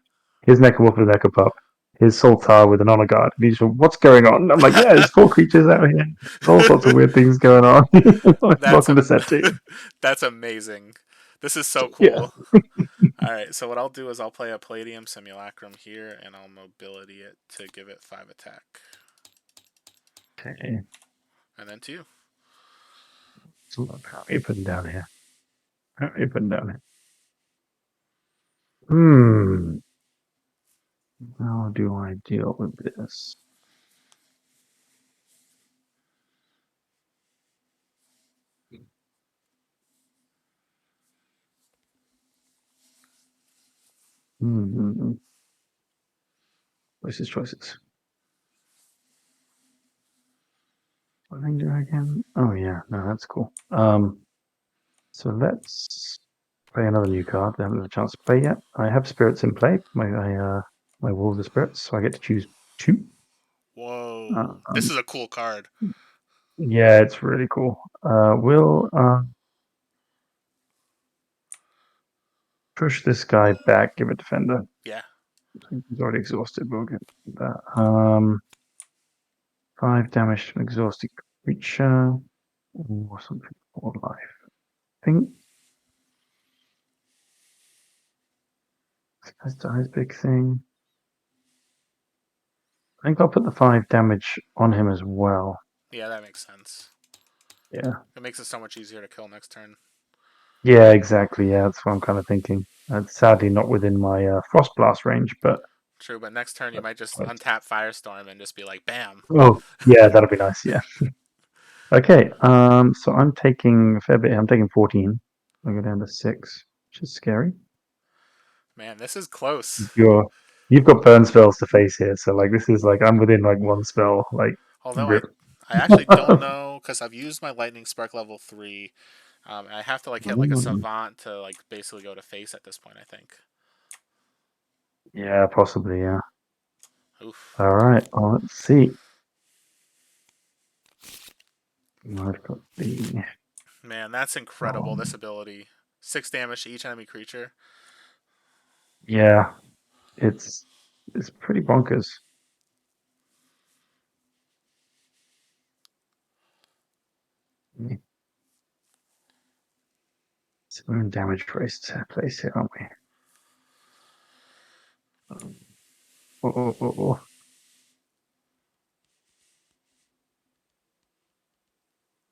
here's an Echo Wolf with an Echo Pup. Here's Soltar with an Honor Guard. And he's like, what's going on? I'm like, yeah, there's four creatures out here. All sorts of weird things going on. That's Welcome to a set two. that's amazing. This is so Yeah. cool. All right, so what I'll do is I'll play a Palladium Simulacrum here, and I'll mobility it to give it 5 attack, Okay. and then two. So how are you putting down here? How are you putting down here? Hmm. How do I deal with this? Hmm. Choices, choices. What thing do I again? Oh yeah, no, that's cool. So let's play another new card. I haven't had a chance to play yet. I have spirits in play. My wolves are spirits, so I get to choose two. Whoa, this Um, is a cool card. yeah, it's really cool. We'll push this guy back, give it defender. Yeah. He's already exhausted. We'll get that. 5 damage to an exhausted creature or something for life. I think this guy's dies big thing. I think I'll put the 5 damage on him as well. Yeah, that makes sense. Yeah. It makes it so much easier to kill next turn. Yeah, exactly. Yeah, that's what I'm kind of thinking. Sadly, not within my Frost Blast range, True, but next turn you but might just close. untap Firestorm and just be like, bam. Oh, yeah, that'll be nice. Yeah. Okay. So I'm taking a fair bit. I'm taking 14. I go down to 6, which is scary. Man, this is close. You're you've got burn spells to face here, so like this is like I'm within like one spell. Like Although rip. I actually don't know because I've used my Lightning Spark level 3. And I have to like hit like a Savant to like basically go to face at this point. I think. Yeah, possibly. Yeah. Oof. All right. Well, let's see. I've got the Man, that's incredible. This ability. 6 damage to each enemy creature. yeah. It's it's pretty bonkers. 7 damage place here, aren't we? Oh, oh, oh, oh.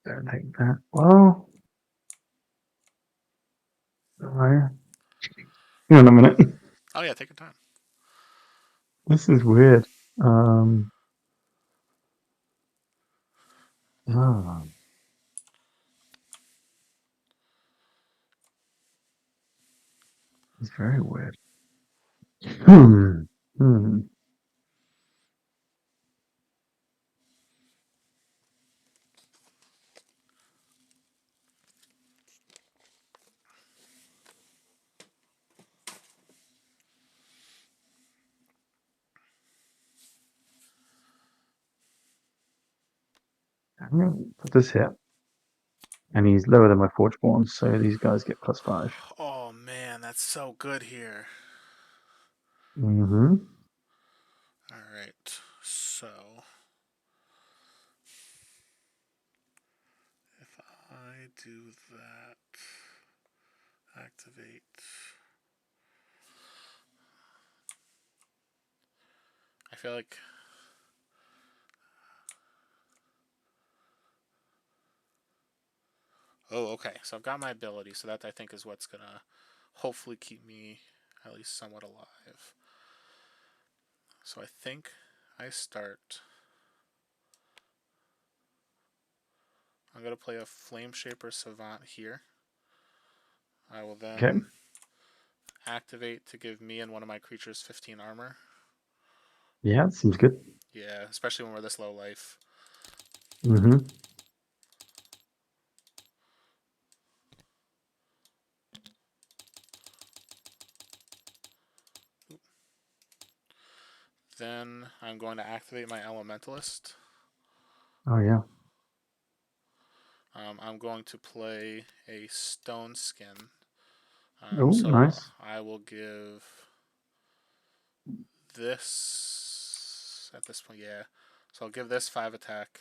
Don't take that. Well, no. Hang on a minute. Oh yeah, take your time. This is weird. Um, oh, it's very weird. Hmm. Hmm. I'm gonna put this here, and he's lower than my Forgeborn, so these guys get +5. Oh man, that's so good here. Mm-hmm. All right, so if I do that, activate. feel like. Oh, okay. So I've got my ability, so that I think is what's gonna hopefully keep me at least somewhat alive. So I think I start. I'm gonna play a Flame Shaper Savant here. I will Okay. then activate to give me and one of my creatures 15 armor. Yeah, seems good. Yeah, especially when we're this low life. Mm-hmm. Then I'm going to activate my Elementalist. Oh yeah. I'm going to play a Stone Skin. Oh, So nice. I will give this at this point, yeah. So I'll give this 5 attack,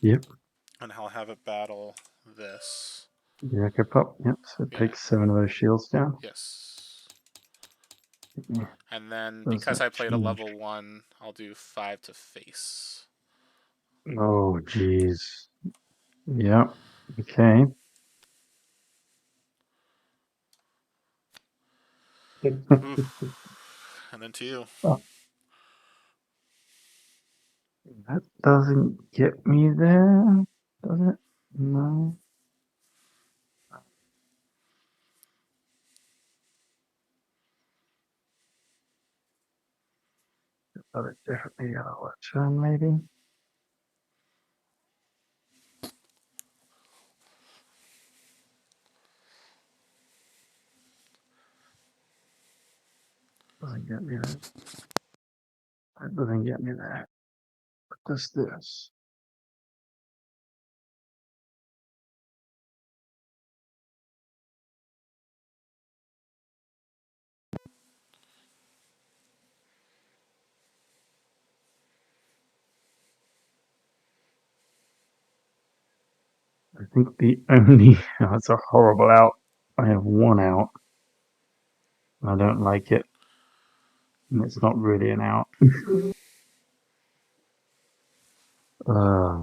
Yep. and I'll have it battle this. Yeah, okay, pop. Yep. So it Yeah, takes 7 of those shields down. yes. Yeah. And then Does because that I played a change? level 1, I'll do 5 to face. Oh, jeez. Yeah. Okay. Oof. And then to you. Oh, that doesn't get me there, does it? No. Oh, it definitely got a turn, maybe. Doesn't get me there. That doesn't get me there. What does this? I think the only oh, it's a horrible out. I have one out. I don't like it, and it's not really an out. Uh,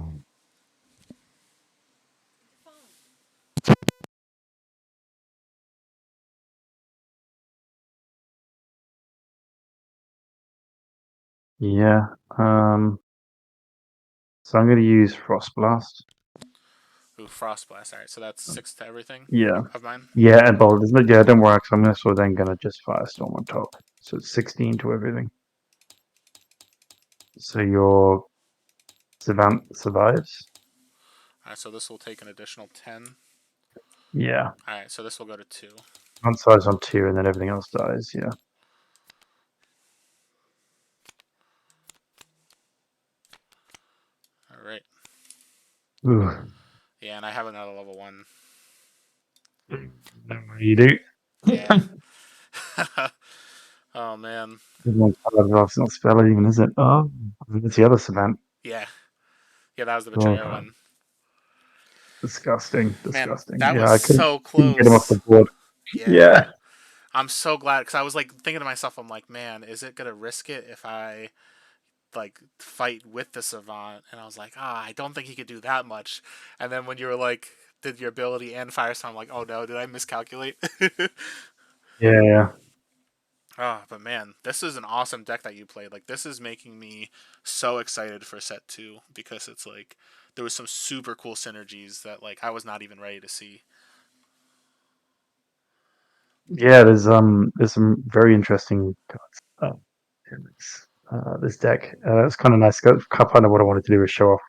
yeah. So I'm going to use Frost Blast. Ooh, Frost Blast. Alright, so that's 6 to everything Yeah. of mine. Yeah, and bold, isn't it? Yeah, don't worry, 'cause I'm also then going to just Firestorm on top. So it's 16 to everything. So your Savant survives. Alright, so this will take an additional 10. Yeah. Alright, so this will go to 2. One size on 2, and then everything else dies. Yeah. Alright. Ooh. Yeah, and I have another level 1. You do. Yeah. Oh, man. It's not spell even, is it? Oh, it's the other Savant. Yeah. Yeah, that was the Oh, Betrayer one. disgusting. Man, Disgusting. that Yeah, was I couldn't, so couldn't get him off the close. board. Yeah. Yeah. I'm so glad because I was like thinking to myself, I'm like, man, is it gonna risk it if I like fight with the Savant? And I was like, I don't think he could do that much. And then when you were like, did your ability and Firestorm, I'm like, oh no, did I miscalculate? Yeah. But man, this is an awesome deck that you played. Like, this is making me so excited for set 2 because it's like there was some super cool synergies that like I was not even ready to see. Yeah, there's some very interesting cards. This deck. It's kind of nice. Kind of what I wanted to do is show off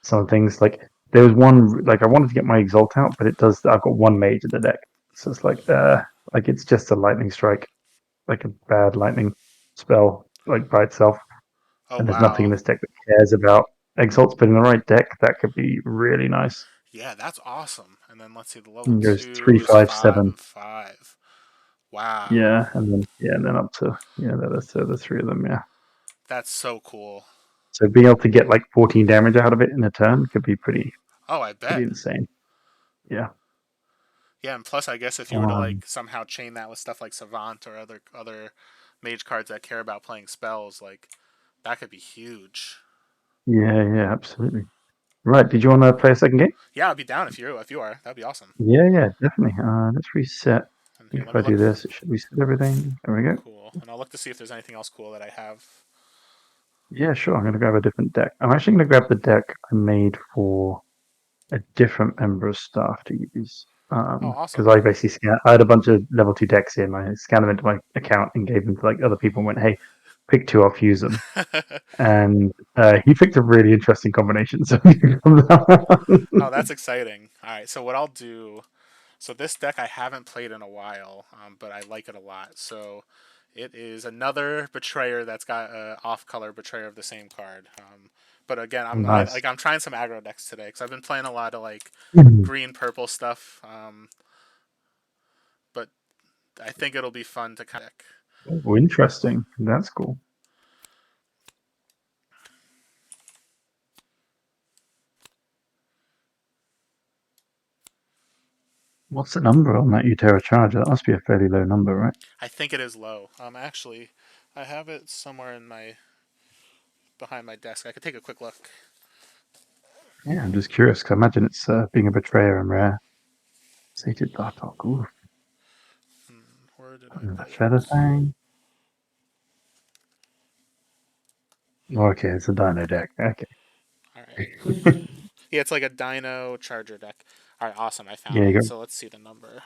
some things. Like there was one like I wanted to get my Exalt out, but it does. I've got one mage in the deck, so it's like it's just a lightning strike, like a bad lightning spell, like by itself. Oh And there's nothing in wow. this deck that cares about Exalts, but in the right deck, that could be really nice. Yeah, that's awesome. And then let's see, the level And it goes three, 2s, five, 5 seven. and 5. Wow. Yeah, and then up to the three of them. Yeah. That's so cool. So being able to get like 14 damage out of it in a turn could be Oh, I pretty bet. insane. Yeah. Yeah, and plus I guess if you were to Um, like somehow chain that with stuff like Savant or other mage cards that care about playing spells, like that could be huge. Yeah, yeah, absolutely. Right. Did you want to play a second game? Yeah, I'd be down if you are. That'd be awesome. Yeah, yeah, definitely. Let's reset. And here, let If me I look. do this, it should reset everything. There we go. Cool. And I'll look to see if there's anything else cool that I have. Yeah, sure. I'm going to grab a different deck. I'm actually going to grab the deck I made for a different member of staff to use. Oh, Because awesome. I basically I had a bunch of level 2 decks in. I scanned them into my account and gave them to like other people and went, hey, pick two, I'll fuse them. And he picked a really interesting combination. So Oh, that's exciting. All right, so what I'll do. So this deck I haven't played in a while, but I like it a lot. So it is another betrayer that's got a off-color betrayer of the same card. But again, nice. I'm trying some aggro decks today because I've been playing a lot of like green purple stuff. But I think it'll be fun to kind of. Oh, interesting. That's cool. What's the number on that Utera charger? That must be a fairly low number, right? I think it is low. Actually, I have it somewhere in my behind my desk. I could take a quick look. Yeah, I'm just curious. Cause I imagine it's being a betrayer and rare. Sated Bartok. Ooh, Where did I a put feather it? thing. Okay, it's a dino deck. Okay. All right. Yeah, it's like a Dino Charger deck. All right, awesome. I found Yeah, you it. got So let's see the number.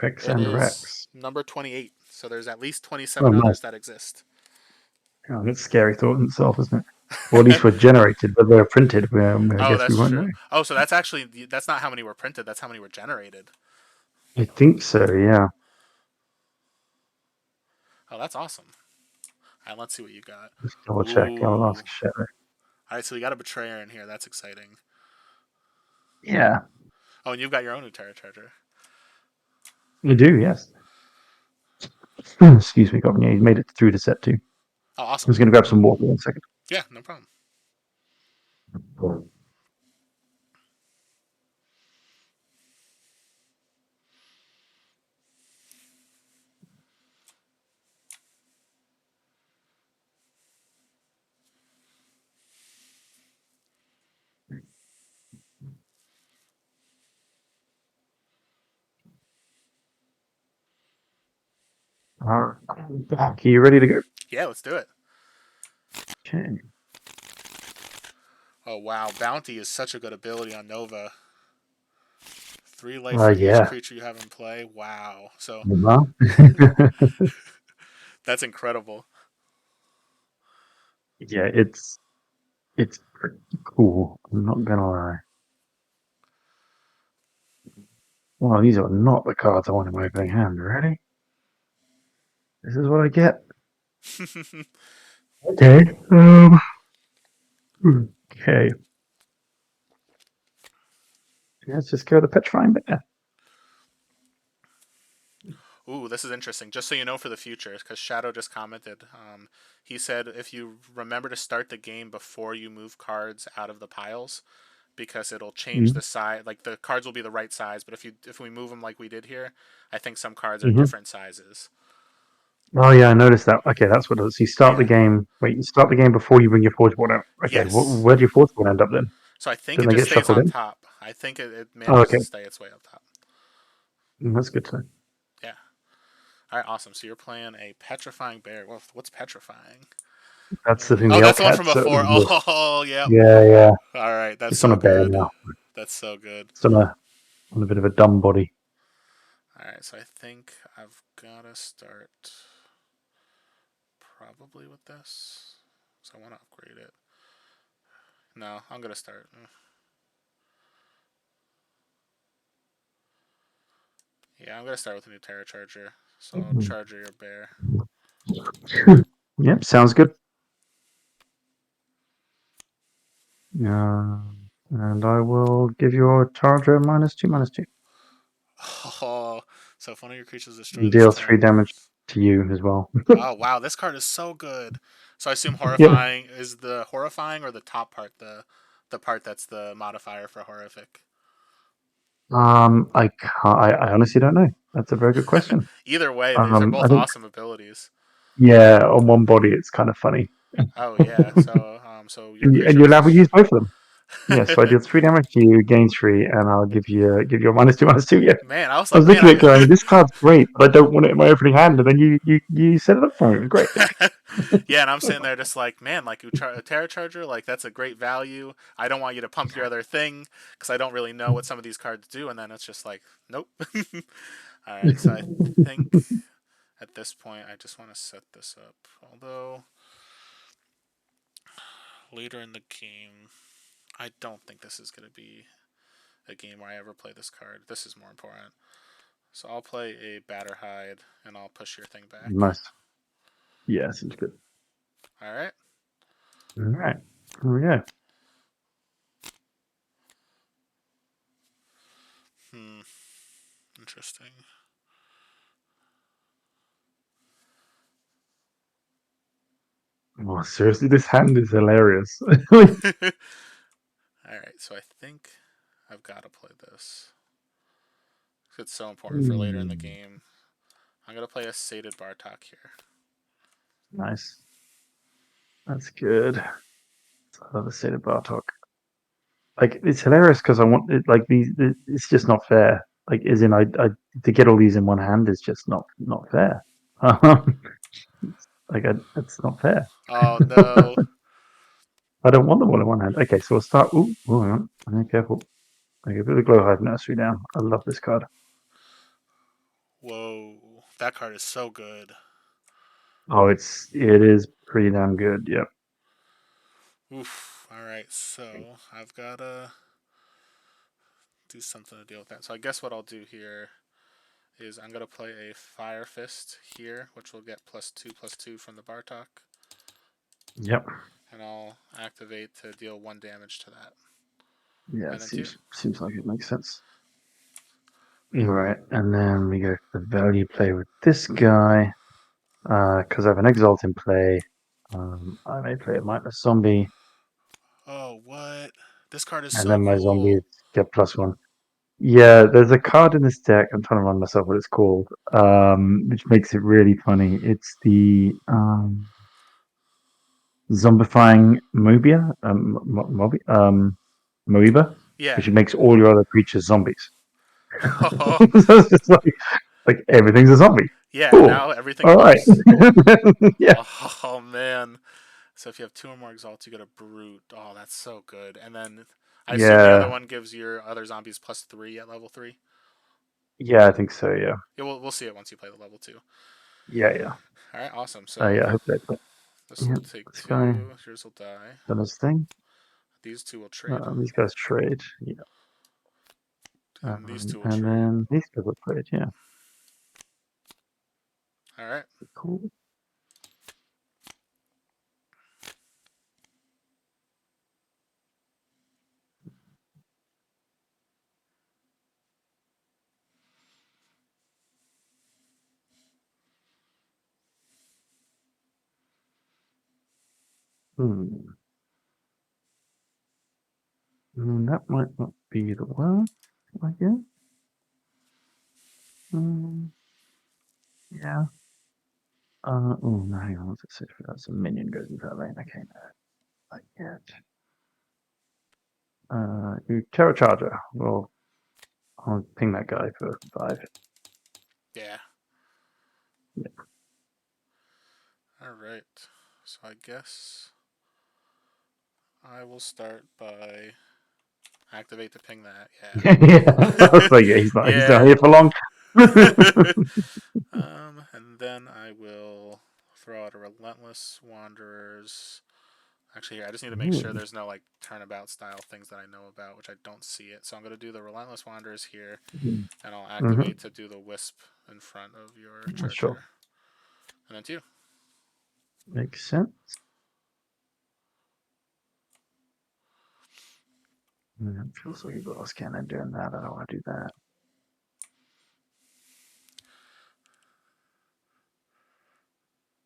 Rex It and is Rex. number 28. So there's at least Oh, 27 nice. others that exist. Oh, that's a scary thought in itself, isn't it? Or at least we're generated, but they're printed. I Oh, guess we that's won't true. know. Oh, so that's not how many were printed. That's how many were generated. I think so, yeah. Oh, that's awesome. All right, let's see what you got. Let's double check. I'll Ooh. ask Shadow. All right, so we got a betrayer in here. That's exciting. Yeah, Oh, and you've got your own Utera Charger. you do, yes. Excuse me, Gavin. Yeah, he's made it through to set 2. I Oh, awesome. was going to grab some water in a second. Yeah, no problem. All right. Back. Are you ready to go? Yeah, let's do it. Okay. Oh, wow. Bounty is such a good ability on Nova. 3 life for each Yeah. creature you have in play. Wow. So Uh-huh. that's incredible. Yeah, it's pretty cool. I'm not gonna lie. Well, these are not the cards I want in my opening hand. Ready? This is what I get. Okay. Okay. Let's just go to the petrifying bear. Ooh, this is interesting. Just so you know for the future, because Shadow just commented. He said if you remember to start the game before you move cards out of the piles, because it'll change the size. Like the cards will be the right size, but if we move them like we did here, I think some cards are Mm-hmm. different sizes. Oh yeah, I noticed that. Okay, that's what it is. You start the Yeah. game. Wait, you start the game before you bring your forge board out. Okay, Yes. where'd your forge board end up then? So I think Didn't it they just get stays shuffled on in? top. I think it Oh, manages okay. to stay its way up top. That's good to know. Yeah. All right. Awesome. So you're playing a petrifying bear. What's petrifying? That's the thing. Oh, The that's elk the one had. from So before. Oh, yep. yeah, yeah. All right. That's It's on so a bear good. now. That's so good. It's on a bit of a dumb body. All right. So I think I've got to start probably with this. So I want to upgrade it. No, I'm going to start. Yeah, I'm going to start with a new Terra Charger. So I'll Charger your bear. Yep, sounds good. And I will give your charger -2, -2. Oh, so if one of your creatures destroy And this deal 3 turn. damage to you as well. Oh, wow. This card is so good. So I assume Yep. horrifying is the horrifying or the top part, the part that's the modifier for horrific. I can't. I honestly don't know. That's a very good question. Either way, these are I both think awesome abilities. Yeah, on one body, it's kind of funny. Oh yeah. So your And creature you're was a. allowed to use both of them. Yeah, so I deal 3 damage to you, gain 3, and I'll give you a -2/-2. Yeah, Man, I was I like, was man, looking at it going, this card's great, but I don't want it in my opening hand. And then you set it up for me. Great, thanks. yeah, and I'm sitting there just like, man, like a Terra Charger, like that's a great value. I don't want you to pump your other thing because I don't really know what some of these cards do, and then it's just like, nope. All right, so I think at this point I just want to set this up. Although later in the game, I don't think this is going to be a game where I ever play this card. This is more important. So I'll play a Batter Hide and I'll push your thing back. Nice. Yeah, seems good. All right. All right, here we go. Hmm. Interesting. Oh, seriously, this hand is hilarious. All right. So I think I've got to play this. It's so important for later in the Hmm, game. I'm gonna play a Sated Bartok here. nice. That's good. I love the state of Bartok. Like it's hilarious because I want it. Like it's just not fair. Like, as in, I to get all these in one hand is just not fair. Um, it's not fair. Oh no! I don't want them all in one hand. Okay, so we'll start. Ooh, hang on. Okay, careful. Okay, put the Glowhive Nursery down. I love this card. Whoa, that card is so good. Oh, it is pretty damn good. Yep. Oof. All right. So I've gotta do something to deal with that. So I guess what I'll do here is I'm gonna play a Fire Fist here, which will get +2/+2 from the Bartok, Yep. and I'll activate to deal 1 damage to that, Yeah, and it then two. seems like it makes sense. Right, and then we go for the value play with this guy. Because I have an Exalt in play. I may play a Mindless Zombie, Oh, what? This card is and so then my cool. zombies get +1. Yeah, there's a card in this deck. I'm trying to remind myself what it's called, which makes it really funny. It's the Zombifying Mobia, Moeba, Yeah. which makes all your other creatures zombies. Oh, So it's just like everything's a zombie. yeah. Cool. Now everything All right. works. Yeah. Oh man. So if you have two or more exalts, you get a brute. Oh, that's so good. And then I assume the other Yeah. one gives your other zombies +3 at level 3. Yeah, I think so. Yeah. Yeah, we'll see it once you play the level 2. Yeah. Yeah. All right, awesome. So Yeah. I hope that. this will Yeah. take This guy 2. Yours will die. done his thing. These two will trade, These guys trade. Yeah. and these two will And trade. then these guys will trade. Yeah. All right. Cool. Hmm. That might not be the one. I guess. Yeah. Oh no, hang on. What's it say for that? Some minion goes into that lane. Okay, no, not yet. Terra Charger. Well, I'll ping that guy for 5. Yeah. Yeah. All right. So I guess I will start by activate to ping that. Yeah. I was like, yeah, he's not Yeah. here for long. And then I will throw out a Relentless Wanderers. Actually, here, I just need to make sure Ooh. there's no like turnabout style things that I know about, which I don't see it. So I'm gonna do the Relentless Wanderers here, and I'll Mm-hmm. activate to do the Wisp in front of your Sure. Charger, and then two. Makes sense. It feels like a glass cannon doing that. I don't want to do that.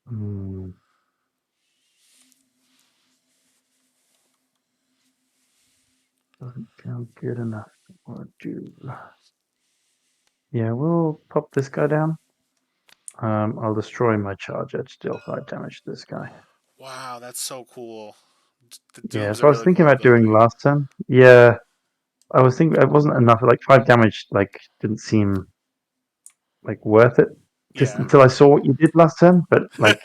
Hmm. Doesn't feel good enough to do. Yeah, we'll pop this guy down. I'll destroy my charger to deal 5 damage to this guy. Wow, that's so cool. The Yeah, Doom's so a I was really thinking cool about doing ability. last turn. Yeah, I was thinking it wasn't enough. Like 5 damage, like didn't seem like worth it. Just Yeah. until I saw what you did last turn. But like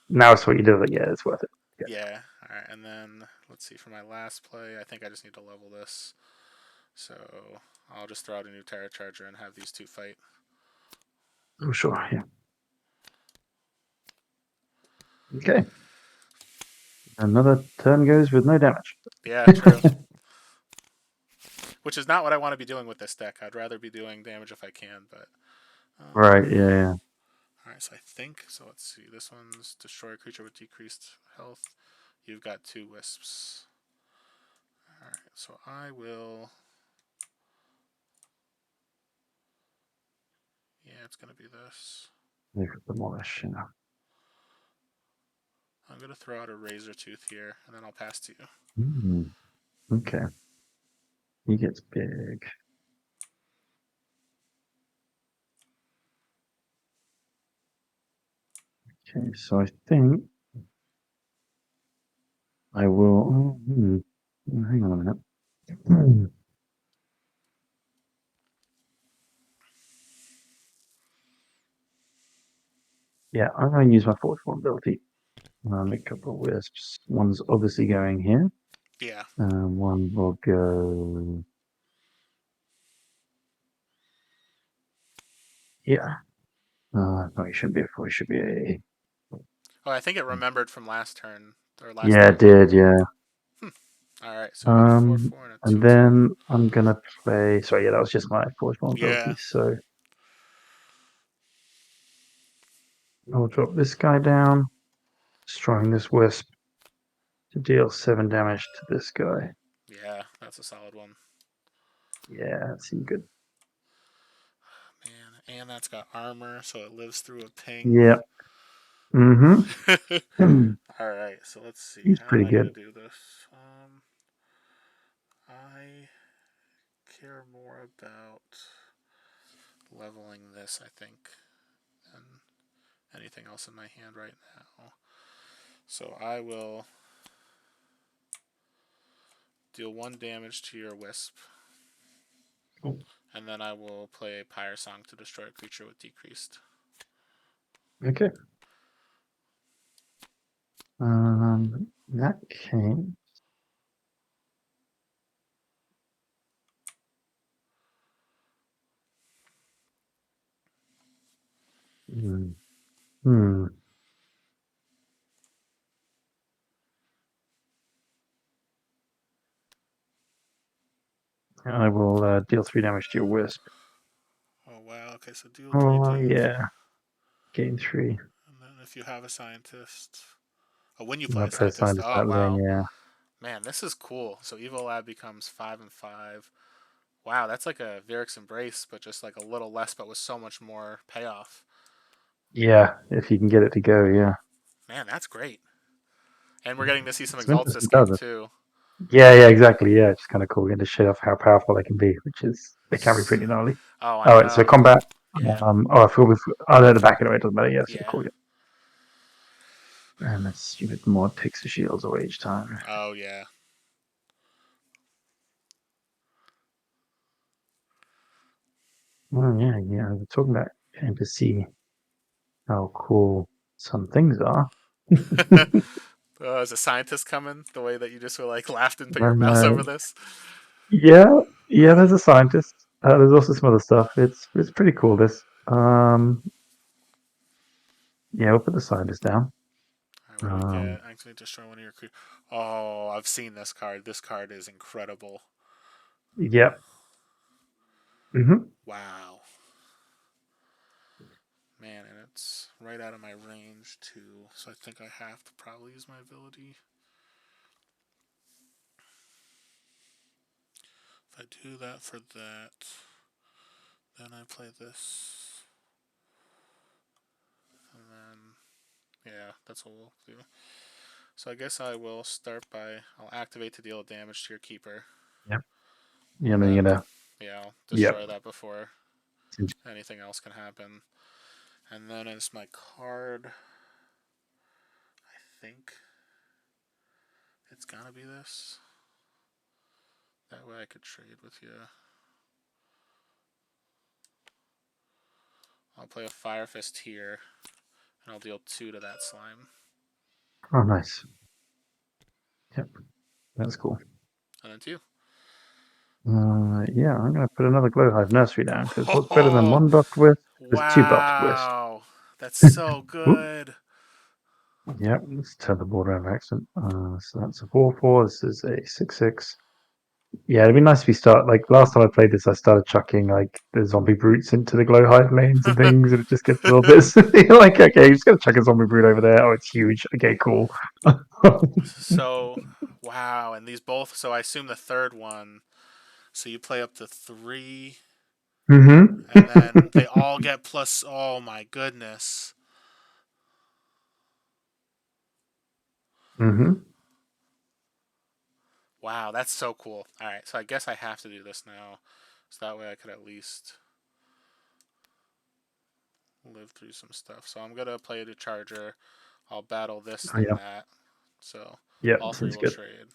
now I saw what you did. Like yeah, it's worth it. Yeah. Yeah. All right, and then let's see for my last play. I think I just need to level this. So I'll just throw out a new Terra Charger and have these two fight. Oh sure. Yeah. Okay. Another turn goes with no damage. Yeah, true. Which is not what I want to be doing with this deck. I'd rather be doing damage if I can, but Right. Yeah. Yeah. all right, so I think so. Let's see. This one's destroy a creature with decreased health. You've got two wisps. All right, so I will. Yeah, it's gonna be this. They could demolish. You know. I'm gonna throw out a razor tooth here, and then I'll pass to you. Okay. He gets big. Okay. So I think I will. Hang on a minute. Yeah, I'm going to use my force vulnerability. Make a couple of wisps. One's obviously going here. Yeah. One will go. Yeah. No, it shouldn't be a four. It should be a. Oh, I think it remembered from last turn or last Yeah, it game. did. Yeah. Hmm. All right, so we got a 4/4 and a And 2/2. then I'm gonna play. Sorry, yeah, that was just my force vulnerability. Yeah. So I'll drop this guy down, destroying this wisp to deal 7 damage to this guy. Yeah, that's a solid one. Yeah, that seemed good. Man, and that's got armor, so it lives through a ping. Yeah. Mm-hmm. All right, so let's see. He's How am pretty I gonna good. do this? I care more about leveling this, I think, than anything else in my hand right now. So I will deal 1 damage to your wisp, Cool. and then I will play a Pyre Song to destroy a creature with decreased. Okay. In that case, hmm, hmm, I will deal 3 damage to your wisp. Oh wow, okay, so deal 3 Oh damage. yeah, gain 3. And then if you have a scientist. Oh, when you I'm play gonna a play scientist. Scientist Oh that lane. wow. Yeah, Man, this is cool. So Evil Lab becomes 5/5. Wow, that's like a Vyric's Embrace, but just like a little less, but with so much more payoff. yeah. If you can get it to go, yeah. Man, that's great. And we're getting to see some Some exalts this interesting game cards. too. Yeah, yeah, exactly. Yeah, it's kind of cool getting to show off how powerful they can be, which is they can be pretty gnarly. Oh, I All right, so know. combat. Yeah, I feel with. Oh no, the back anyway. It doesn't matter. Yeah, so yeah. cool. Yeah. And that stupid mod takes the shields away each time. Oh, yeah. Oh yeah, yeah. We're talking about getting to see how cool some things are. Is a scientist coming? The way that you just were like laughed and put your And mouse over this. yeah, yeah. There's a scientist. There's also some other stuff. It's pretty cool. This. Yeah, we'll put the scientist down. All right, what do we Um, get? Actually, destroy one of your creatures. Oh, I've seen this card. This card is incredible. yeah. Hmm. Wow. Man, and it's right out of my range too. So I think I have to probably use my ability. If I do that for that, then I play this. And then, yeah, that's what we'll do. So I guess I will start by, I'll activate to deal damage to your keeper. Yep. Yeah, And then you're then, gonna. yeah, I'll Yep. destroy that before anything else can happen. And then as my card, I think it's gotta be this. That way I could trade with you. I'll play a Fire Fist here, and I'll deal 2 to that slime. Oh, nice. Yep, that's cool. And then 2. Yeah, I'm going to put another Glowhive Nursery down because what's better than Oh, one buffed with is two buffed with. wow. That's so Oop. good. Yep, let's turn the board around by accident. So that's a 4/4. This is a 6/6. Yeah, it'd be nice if you start like last time I played this. I started chucking like the zombie brutes into the Glowhive lanes and things, and it just gets a little bit you're like, okay, you're just gonna chuck a zombie brute over there. Oh, it's huge. Okay, cool. So, wow. And these both, so I assume the third one. So you play up to 3, and then they all get plus. Oh my goodness. Wow, that's so cool. All right, so I guess I have to do this now, so that way I could at least live through some stuff. So I'm gonna play the charger. I'll battle this, Oh, then yeah. that. So Yep, all 3 seems will good. trade.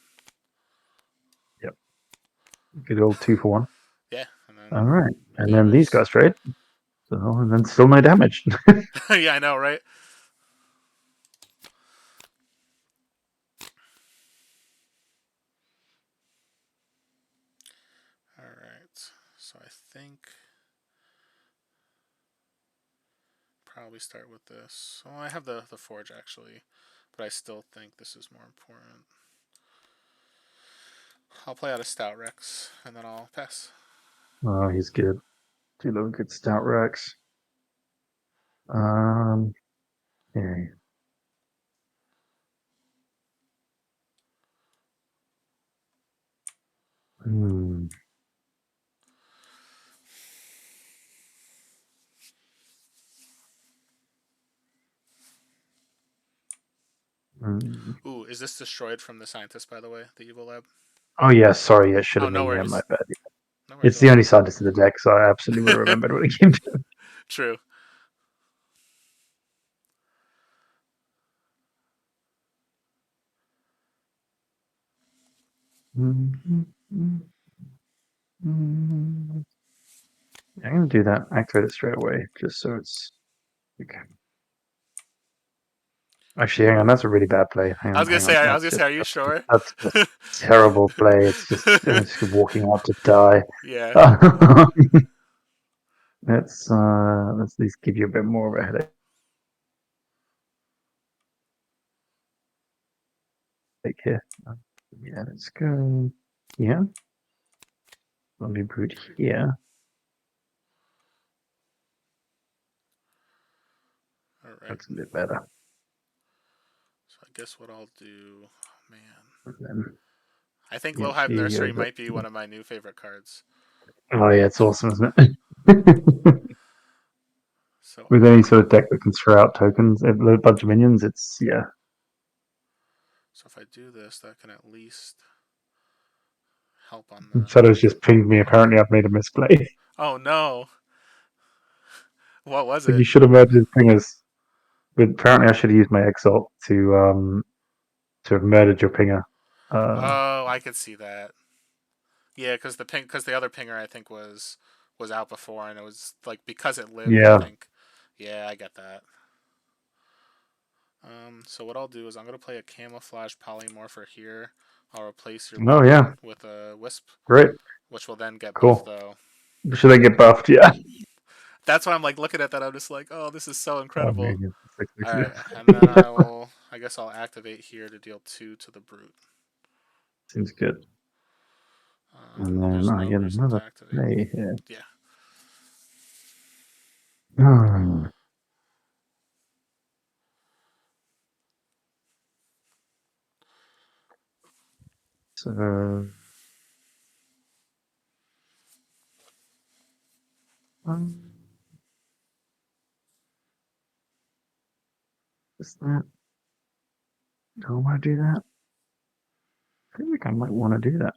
Yep. Good old 2 for 1. Yeah, and then All right. we And got then these this. guys trade. So, and then still no damage. Yeah, I know, right? All right. So I think probably start with this. Oh, I have the forge actually, but I still think this is more important. I'll play out a Stout Rex, and then I'll pass. Oh, he's good. Two little good stout Rex. Yeah. Hmm. Hmm. Ooh, is this destroyed from the scientist, by the way? The evil lab? Oh yeah, sorry, it should Oh, have no been. Yeah, my worries. bad. No worries It's at the all. only scientist in the deck, so I absolutely would have remembered what it came to. True. I'm gonna do that. Activate it straight away, just so it's. Okay. Actually, hang on. That's a really bad play. Hang I on, was gonna hang on. say. I was That's gonna say. just Are you sure? that's just terrible play. It's just walking out to die. Yeah. Let's at least give you a bit more of a headache here. Yeah, let's go. Yeah, zombie brute here. All right. That's a bit better. So I guess what I'll do, oh, man. And then I think yeah, Lowhive here you Nursery go. might be one of my new favorite cards. Oh yeah, it's awesome, isn't it? So With any sort of deck that can throw out tokens, a bunch of minions, it's yeah. so if I do this, that can at least help on the. Shadow's just pinged me. Apparently, I've made a misplay. Oh no! What was Like you it? should have murdered his pingers. But apparently, I should have used my exalt to have murdered your pinger. Oh, I could see that. Yeah, because the other pinger I think was out before, and it was like because it lived. I Yeah. think. Yeah, I get that. So what I'll do is I'm gonna play a camouflage polymorpher here. I'll replace your Oh yeah. minion with a wisp, Great. which will then get buffed Cool. though. Should they get buffed? Yeah. That's why I'm like looking at that. I'm just like, oh, this is so Oh incredible. man, All right, and then I will. I guess I'll activate here to deal 2 to the brute. Seems good. And There's then I no get reason to another activate. play here. Yeah. Hmm. So um, is that? Do I want to do that? I feel like I might want to do that.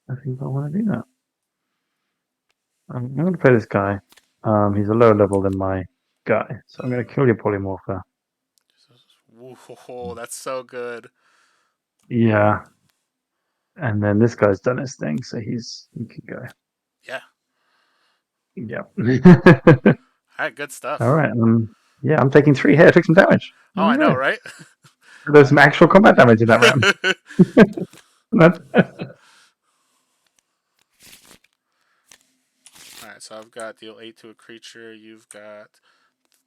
I think I want to do that. I'm going to play this guy. He's a lower level than my guy. So I'm going to kill your polymorpher. Whoa, that's so good. Yeah, and then this guy's done his thing, so he can go. Yeah. Yeah. All right, good All stuff. right. Yeah, I'm taking 3 here. I took some damage. Oh, There I you know, go. right? There's some actual combat damage in that round. All right, so I've got deal 8 to a creature. You've got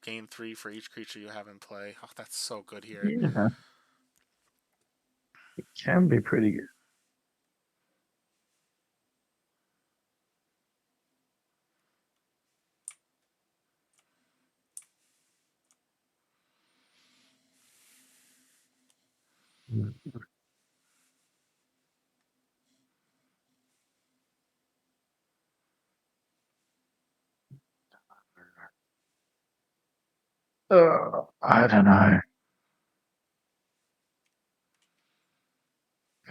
gain 3 for each creature you have in play. Oh, that's so good here. Yeah, it can be pretty good. I don't know.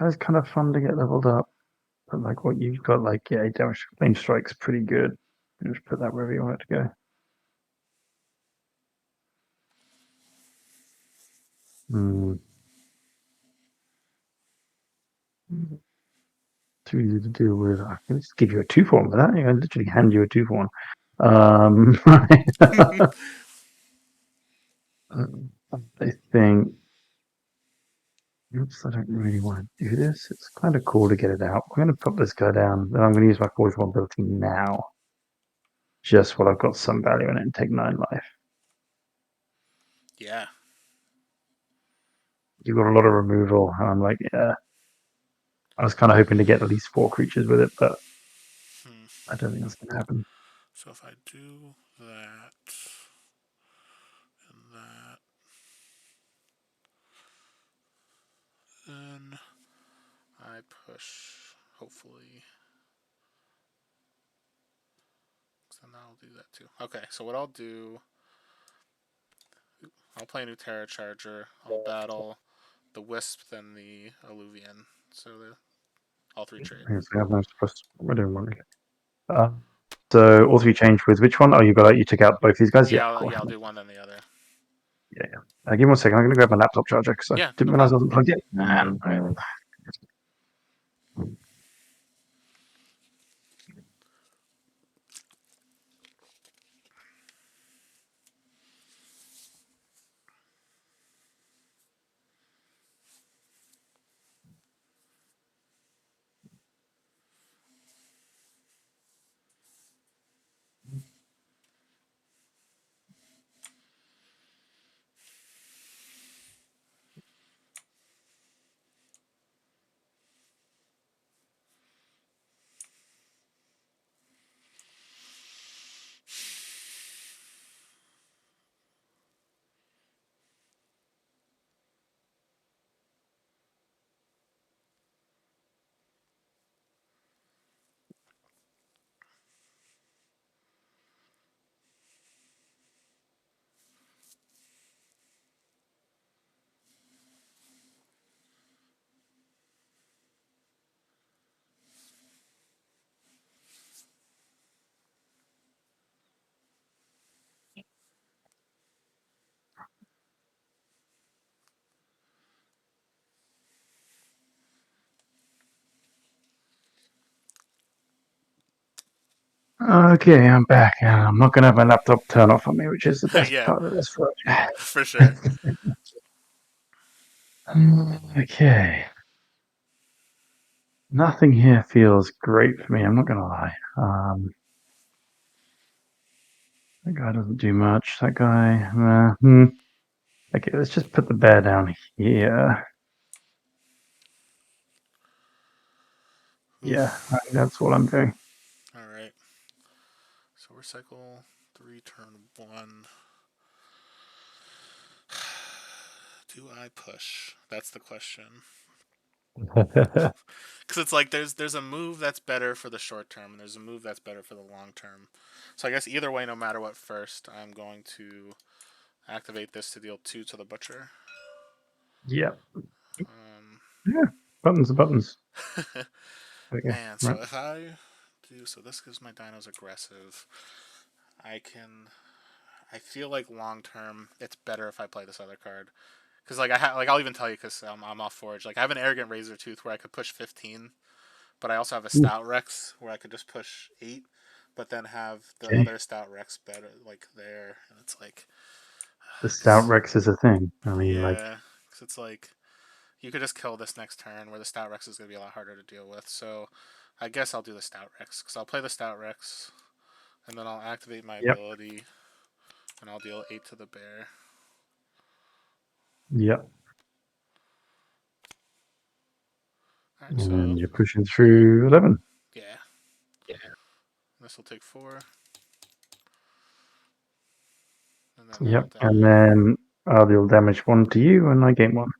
It's kind of fun to get leveled up, but like what you've got, like yeah, damage flame strike's pretty good. You just put that wherever you want it to go. Mm. Too easy to deal with. I can just give you a 2 for 1 with that. I can literally hand you a 2 for 1. I think. Oops, I don't really want to do this. It's kind of cool to get it out. I'm going to put this guy down. Then I'm going to use my 41 ability now, just while I've got some value in it and take 9 life. Yeah. You've got a lot of removal, and I'm like, yeah. I was kind of hoping to get at least 4 creatures with it, but Hmm. I don't think that's going to happen. So if I do that and that, then I push, hopefully. So now I'll do that too. Okay, so what I'll do, I'll play a new Terra Charger. I'll battle the Wisp, then the Alluvian. So all 3 trade. Yes, we have no suppressed. We're doing one. Okay. Uh, so all 3 change with which one? Oh, you took out both these guys. Yeah, of course. Yeah, I'll do one then the other. Yeah, yeah. Give me 1 second. I'm going to grab my laptop charger because I Yeah, didn't no realize I problem. wasn't plugged in. Man, okay, I'm back. I'm not going to have my laptop turn off on me, which is the best Yeah, part of this. for sure. Okay. Nothing here feels great for me, I'm not going to lie. That guy doesn't do much. That guy. Okay, let's just put the bear down here. Yeah, Oof. that's what I'm doing. All right. So we're cycle 3, turn 1. Do I push? That's the question. Because it's like there's a move that's better for the short term, and there's a move that's better for the long term. So I guess either way, no matter what, first I'm going to activate this to deal 2 to the butcher. Yeah. Um, Yeah. Buttons are buttons. Okay. Man, Right. so if I do, so this gives my dinos aggressive. I can I feel like long term, it's better if I play this other card. Because like I'll even tell you because I'm off Forge. Like I have an Arrogant Razor Tooth where I could push 15, but I also have a Ooh, Stout Rex where I could just push 8, but then have the okay. other Stout Rex better like there, and it's like, The Stout cause, Rex is a thing. I mean, like, yeah, because it's like you could just kill this next turn where the Stout Rex is gonna be a lot harder to deal with. So I guess I'll do the Stout Rex because I'll play the Stout Rex and then I'll activate my yep, ability and I'll deal 8 to the bear. yep. All right, so And you're pushing through 11. yeah, this will take 4, and then that'll Yep. And die. then I'll deal damage 1 to you, and I gain 1.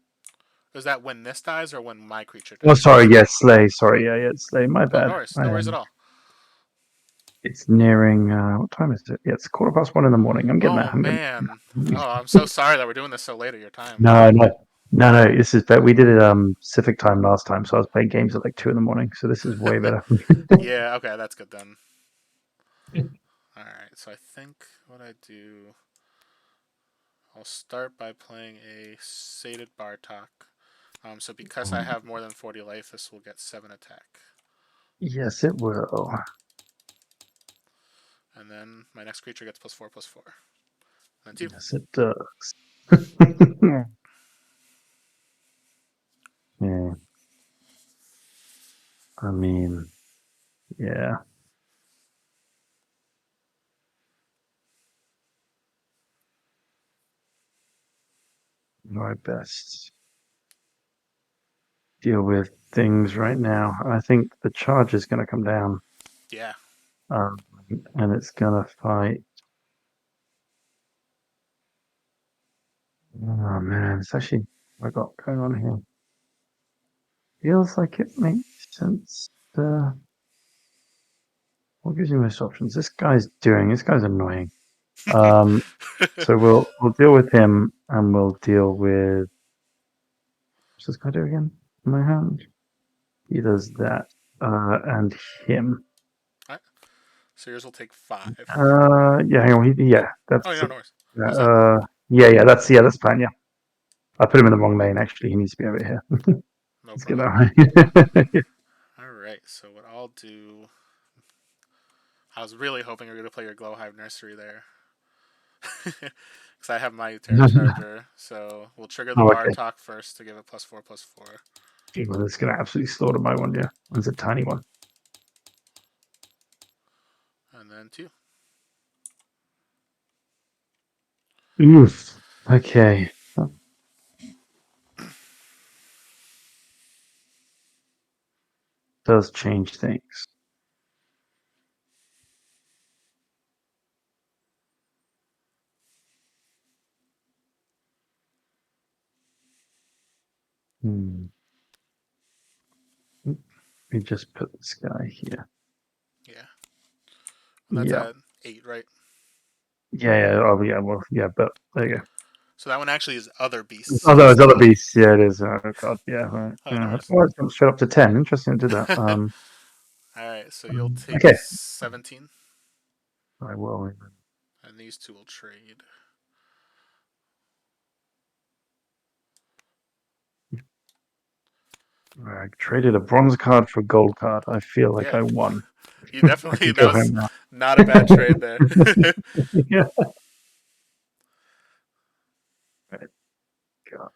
Is that when this dies or when my creature Oh, sorry. dies? Yes, Slay. Sorry. Yeah, yeah, Slay. My Oh, bad. no worries at all. It's nearing. What time is it? Yeah, it's 1:15 in the morning. I'm getting there. Oh I'm getting man. there. Oh, I'm so sorry that we're doing this so late at your time. No, no, no, no. This is better. We did it Pacific time last time, so I was playing games at like 2 in the morning. So this is way better. Yeah, okay, that's good then. All right, so I think what I do, I'll start by playing a Sated Bartok. So because I have more than 40 life, this will get 7 attack. Yes, it will. And then my next creature gets +4/+4. And then 2. Yes, it does. Yeah, I mean, yeah, my best deal with things right now. I think the charge is going to come down, Yeah. um, and it's going to fight. Oh man, it's actually what I got going on here. Feels like it makes sense. What gives you most options? This guy's annoying. Um, so we'll deal with him, and we'll deal with what's this guy do again? In my hand, he does that, and him. All right, so yours will take 5. Yeah, hang on. Oh, Yeah, oh, that's yeah, no worries. What was that? yeah, that's fine. Yeah, I put him in the wrong lane. Actually, he needs to be over here. No Let's get problem. that right. All right, so what I'll do, I was really hoping you were going to play your Glowhive Nursery there. Because I have my Terra Charger, so we'll trigger the Oh, okay. Bartok first to give it +4/+4. Well, it's gonna absolutely slaughter my one. Yeah, it's a tiny one. And then 2. Oof. Okay. That does change things. Hmm. Let me just put this guy here. Yeah. And that's Yeah. at 8, right? Yeah, yeah. Oh, yeah. Well, yeah. But there you go. So that one actually is other beasts Oh, no, it's instead other of. beasts. Yeah, it is. Oh God. Yeah. Right. Oh, no Yeah. worries. Well, it jumped straight up to 10. Interesting to do that. Alright, so you'll take Okay. 17, I will. and these two will trade. I traded a bronze card for a gold card. I feel like Yeah, I won. you I definitely. could That go was home now. not a bad trade there. Yeah. Right. God.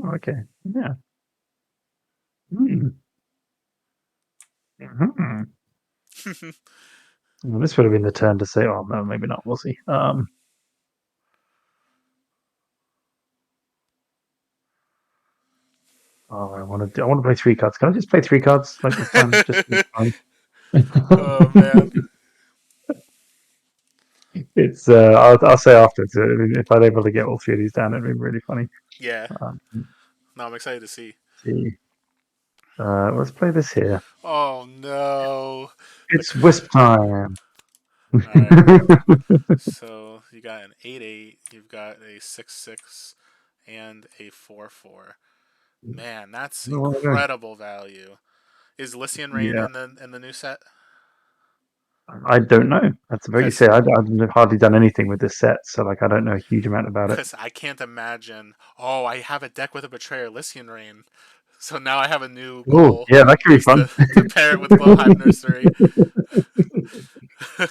Oh, okay. Yeah. Mm. Hmm. Well, this would have been the turn to say, "Oh no, maybe not. We'll see." Oh, I want to play 3 cards. Can I just play 3 cards like this time? Just for fun. Oh man. It's I'll say after. I mean, if I'm able to get all 3 of these down, it'd be really funny. Yeah. Let's No, I'm excited to see. see. Let's play this here. Oh no. The. It's Wisp time. All right. So you got an 8/8. You've got a 6/6, and a 4/4. Man, that's Oh, okay. incredible value. Is Lycian Rain Yeah. in the new set? I don't know. That's about you Because say. I've hardly done anything with this set, so like I don't know a huge amount about it. I can't imagine. Oh, I have a deck with a Betrayer Lycian Rain. So now I have a new Oh, goal yeah, that could be is fun. to pair it with Glowhive Nursery. All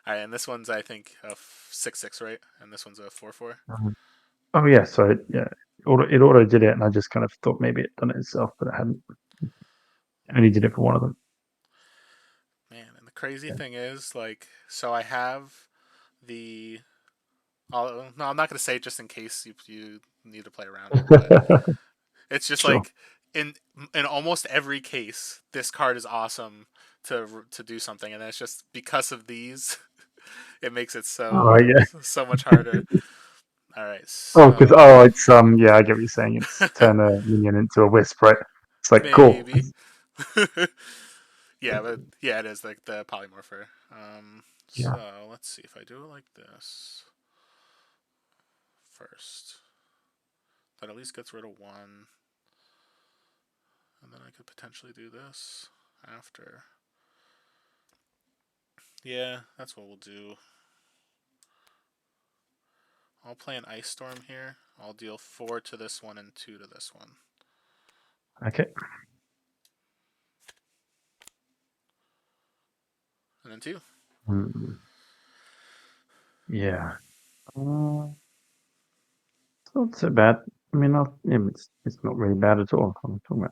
right, and this one's I think a 6/6, right? And this one's a 4/4. Oh yeah, so yeah, it auto did it, and I just kind of thought maybe it done it itself, but it hadn't. It only did it for one of them. Man, and the crazy thing is, like, so I have the. No, I'm not gonna say it just in case you need to play around it, but Yeah. it's just Sure. like in in almost every case, this card is awesome to do something, and it's just because of these, it makes it Oh yeah. so much harder. All right, Oh, because so it's yeah, I get what you're saying. It's turn a minion into a wisp, right? It's like cool. maybe. Yeah, but yeah, it is like the polymorpher. Yeah, So let's see if I do it like this first. That at least gets rid of one, and then I could potentially do this after. Yeah, that's what we'll do. I'll play an Ice Storm here. I'll deal 4 to this one and 2 to this one. okay. And then 2. Mm, yeah. Uh, it's not so bad. I mean, it's not really bad at all. I'm talking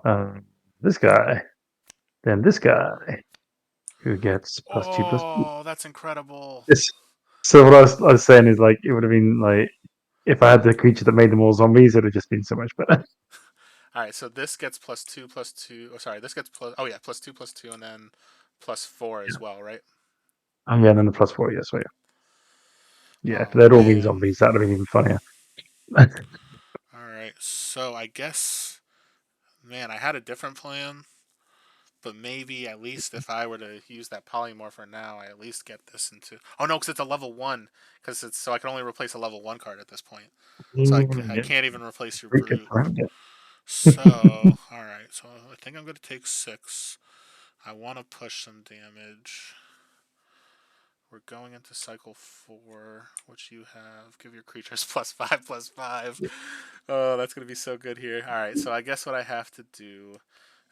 about this guy, then this guy who gets +2/+2. Oh, that's incredible. This. So what I was saying is like it would have been like if I had the creature that made them all zombies, it would have just been so much better. Alright, so this gets +2/+2. Oh, sorry, this gets plus. Oh, yeah, +2/+2, and then +4 as Yeah. well, right? Oh yeah, and then the +4. Yeah, so yeah. Yeah, if Oh, they'd all been man. zombies, that would have been even funnier. Alright, so I guess. Man, I had a different plan. But maybe at least if I were to use that polymorpher now, I at least get this into. Oh no, because it's a level one. Because it's so I can only replace a level one card at this point. So I Yeah, can't even replace your great gets brute. around it. So all right, so I think I'm gonna take 6. I want to push some damage. We're going into cycle 4, which you have. Give your creatures +5/+5. Oh, that's gonna be so good here. All right, so I guess what I have to do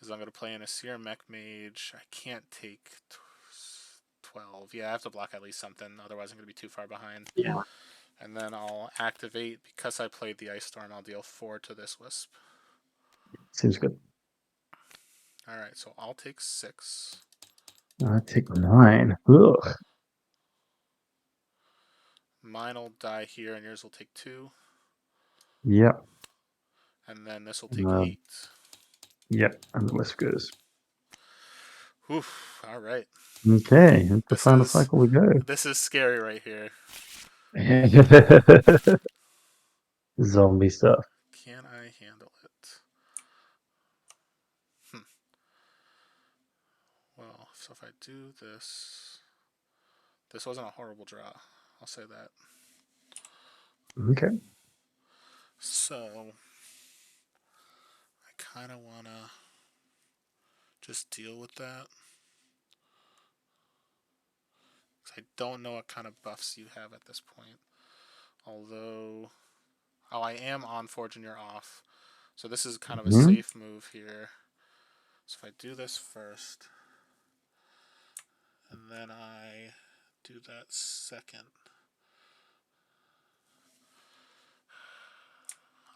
is I'm gonna play in a Seer Mech Mage. I can't take 12. Yeah, I have to block at least something, otherwise I'm gonna be too far behind. Yeah, And then I'll activate because I played the Ice Storm. I'll deal 4 to this Wisp. seems good. All right, so I'll take 6. I take 9. Ugh. Mine'll die here, and yours will take 2. Yep. And then this will take Um, 8. yep. And the wisp goes. Oof. All right. Okay, into the This final is cycle we go. this is scary right here. Zombie stuff. Can I handle it? Hmm. Well, so if I do this, this wasn't a horrible draw. I'll say that. Okay. So I kind of wanna just deal with that. 'Cause I don't know what kind of buffs you have at this point. Although, oh, I am on Forge and you're off. So this is kind of a Mhm. safe move here. So if I do this first, and then I do that second.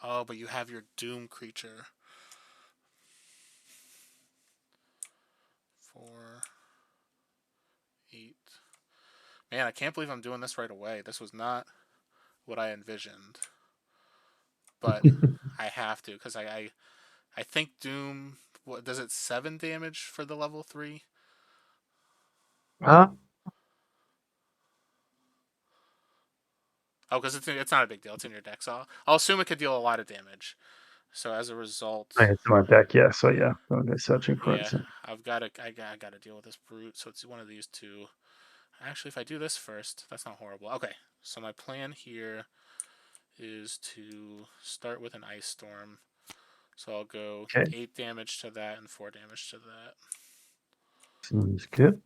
Oh, but you have your Doom creature. 4, 8. Man, I can't believe I'm doing this right away. This was not what I envisioned. But I have to, because I think Doom. What does it 7 damage for the level 3? Uh, Oh, because it's not a big deal. It's in your deck, so I'll assume it could deal a lot of damage. So as a result, it's my deck, yeah. So yeah, I'll go searching for it. yeah, So. I got to deal with this brute. So it's one of these two. Actually, if I do this first, that's not horrible. Okay, so my plan here is to start with an Ice Storm. So I'll go Okay, 8 damage to that and 4 damage to that. seems good.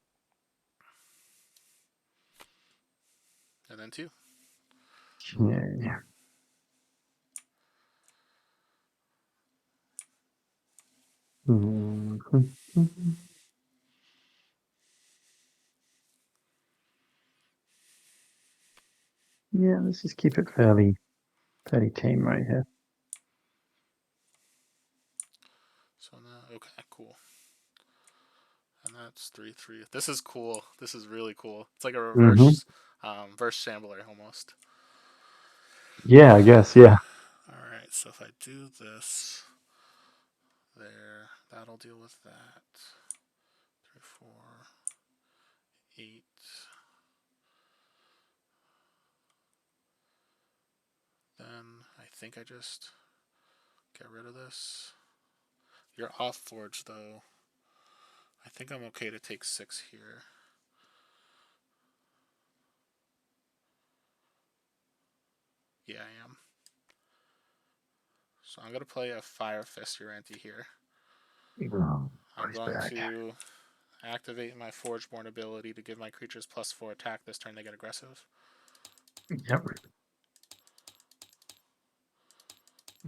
and then 2. Okay. Mhm. Yeah, let's just keep it fairly tame right here. So now, okay, cool. And that's 3-3. This is cool. This is really cool. It's like a Hmm. reverse shambler almost. Yeah, I guess. Yeah. All right, so if I do this there, that'll deal with that. 3, 4, 8. Then I think I just get rid of this. You're off forge though. I think I'm okay to take 6 here. Yeah, I am. So I'm gonna play a Fire Fist Uranti here. Oh, I'm he's going back. to activate my Forgeborn ability to give my creatures +4 attack this turn they get aggressive. Yep.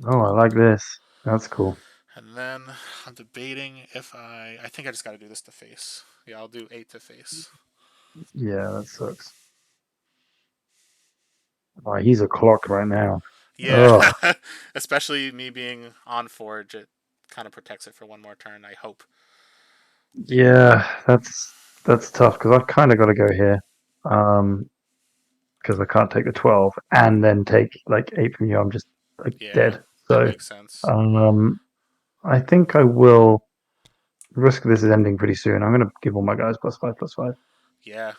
Oh, I like this. That's cool. And then I'm debating if I think I just gotta do this to face. Yeah, I'll do 8 to face. Yeah, that sucks. Oh, he's a clock right now. Yeah. Oh, Especially me being on Forge, it kind of protects it for one more turn, I hope. yeah, that's tough because I've kind of got to go here. Because I can't take the 12 and then take like 8 from you. I'm just like Yeah, dead. that So, makes sense. um, I think I will risk this is ending pretty soon. I'm going to give all my guys +5/+5. Yeah.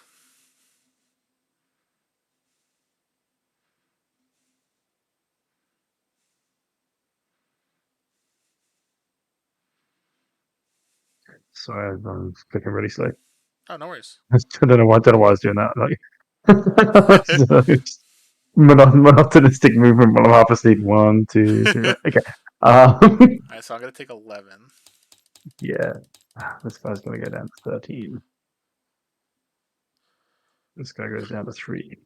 Sorry, I'm clicking really slow. Oh, no worries. I don't know why I was doing that. Like, so just monotonistic movement while I'm half asleep. One, two, three. Right. Okay. Um, Alright, so I'm gonna take 11. yeah. This guy's going to go down to 13. This guy goes down to 3.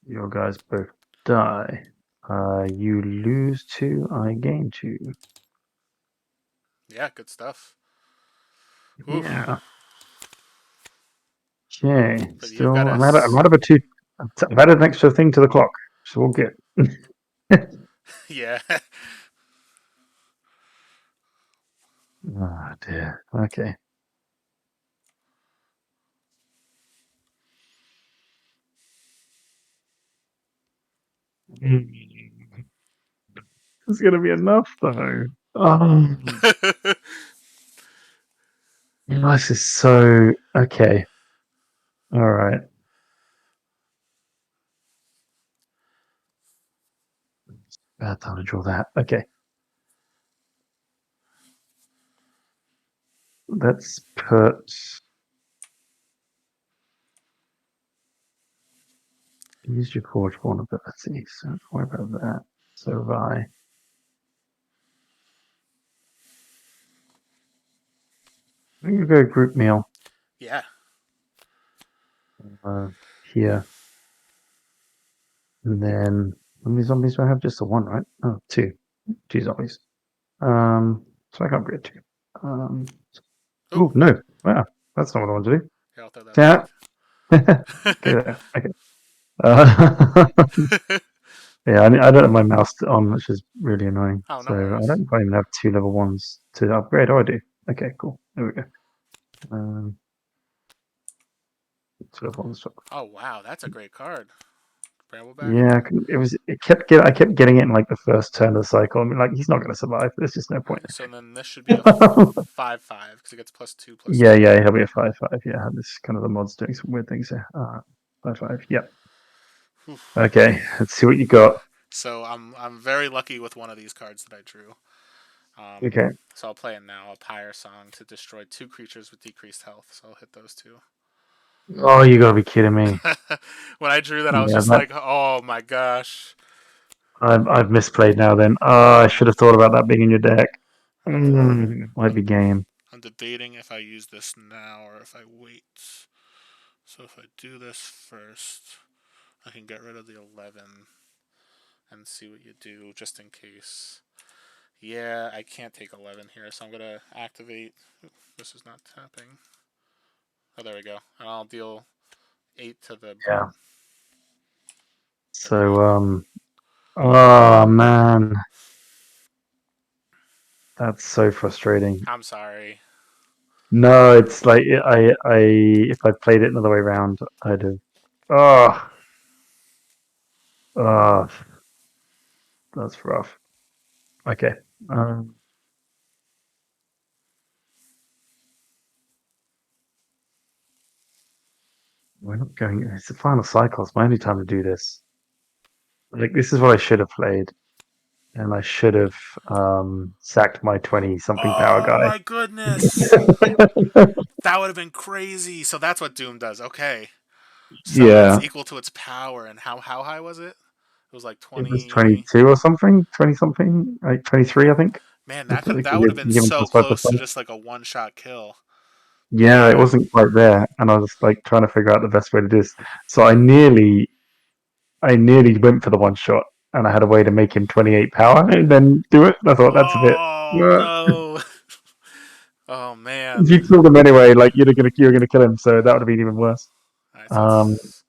Your guys both die. You lose 2, I gain 2. Yeah, good stuff. Oof. Yeah. Okay. But you've Still, got a. I'm out of a 2. I've added an extra thing to the clock. So we'll get. Yeah. Oh dear. Okay. Mm. It's gonna be enough though. This is so okay. All right. Bad time to draw that. Okay. Let's put use your forge vulnerability. So don't worry about that. So I I'm gonna go group meal Yeah. uh, here, and then how many zombies do I have? Just the one, right? Oh, two zombies. So I can't get two. Um, Oh, oh no! Wow, that's not what I want to do. here, I'll throw that Yeah. back. Okay, there. Okay. Uh, yeah, I don't have my mouse on, which is really annoying. Oh, So no I worries. don't quite even have 2 level 1s to upgrade. Oh, I do. Okay, cool. There we go. Um, 2 level 1s. Oh, wow, that's a great card. Brambleback. Yeah, I kept getting it in like the first turn of the cycle. I mean, like he's not going to survive. There's just no point. Alright, so then this should be a 5/5 because it gets +2/2. Yeah, he'll be a 5/5. Yeah, this is kind of the mods doing some weird things here. 5/5. Yep. Okay, let's see what you got. So I'm very lucky with one of these cards that I drew. Okay. So I'll play it now. A Pyre Song to destroy 2 creatures with decreased health. So I'll hit those 2. Oh, you gotta be kidding me. When I drew that, I was Yeah, just that like, oh my gosh. I've misplayed now. Then, I Yeah. should have thought about that being in your deck. I'm, Might I'm, be game. I'm debating if I use this now or if I wait. So if I do this first, I can get rid of the 11 and see what you do just in case. Yeah, I can't take 11 here, so I'm going to activate. This is not tapping. Oh, there we go. And I'll deal 8 to the brute. Yeah. So, oh man, that's so frustrating. I'm sorry. No, it's like if I played it another way around, I'd have. Oh, oh, that's rough. Okay. Um, we're not going. It's the final cycle. It's my only time to do this. Like this is what I should have played, and I should have sacked my 20 something power Oh guy. my goodness! That would have been crazy. So that's what Doom does. Okay. So it's Yeah, equal to its power. And how high was it? It was like it was 20. 22 or something, 20 something, like 23, I think. Man, If you that would have been give him so plus five plus close to five. just like a one shot kill. Yeah, it Man. wasn't quite there, and I was like trying to figure out the best way to do this. So I nearly went for the one shot, and I had a way to make him 28 power and then do it. I thought that's a bit. Oh no. Oh If man. you killed him anyway, like you're gonna kill him, so that would have been even worse. All right, so Um, it's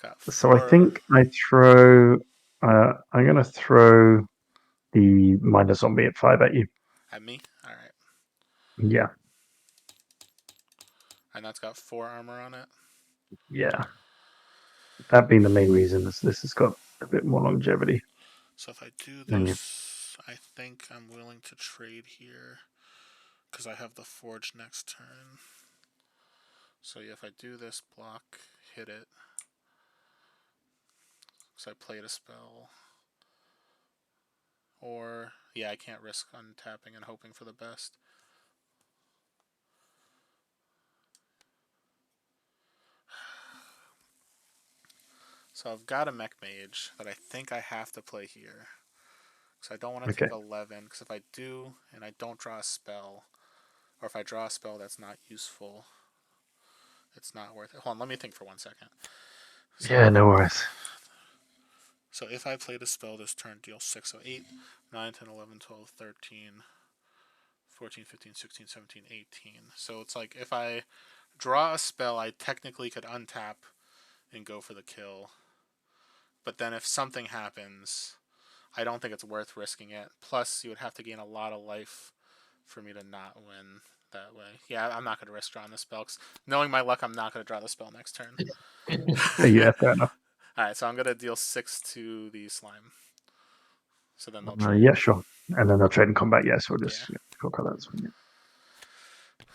got so I 4 think I throw. I'm gonna throw the minor zombie at 5 at you. at me. All right. Yeah, And that's got 4 armor on it. yeah. That being the main reason, this has got a bit more longevity. So if I do And you, this, I think I'm willing to trade here because I have the forge next turn. So yeah, if I do this block, hit it. So I played a spell. Or, yeah, I can't risk untapping and hoping for the best. So I've got a mech mage that I think I have to play here. So I don't want to okay. take 11, because if I do and I don't draw a spell, or if I draw a spell that's not useful, it's not worth it. Hold on, let me think for 1 second. Yeah, So, no worries. so if I play the spell this turn, deal 6, so 8, 9, 10, 11, 12, 13, 14, 15, 16, 17, 18. So it's like if I draw a spell, I technically could untap and go for the kill. But then if something happens, I don't think it's worth risking it. Plus, you would have to gain a lot of life for me to not win that way. Yeah, I'm not going to risk drawing the spell. 'Cause knowing my luck, I'm not going to draw the spell next turn. Yeah, fair enough. Alright, so I'm going to deal 6 to the slime. So then they'll trade. Yeah, sure. And then they'll trade in combat. Yes, we'll Yeah. just talk about that. Yeah.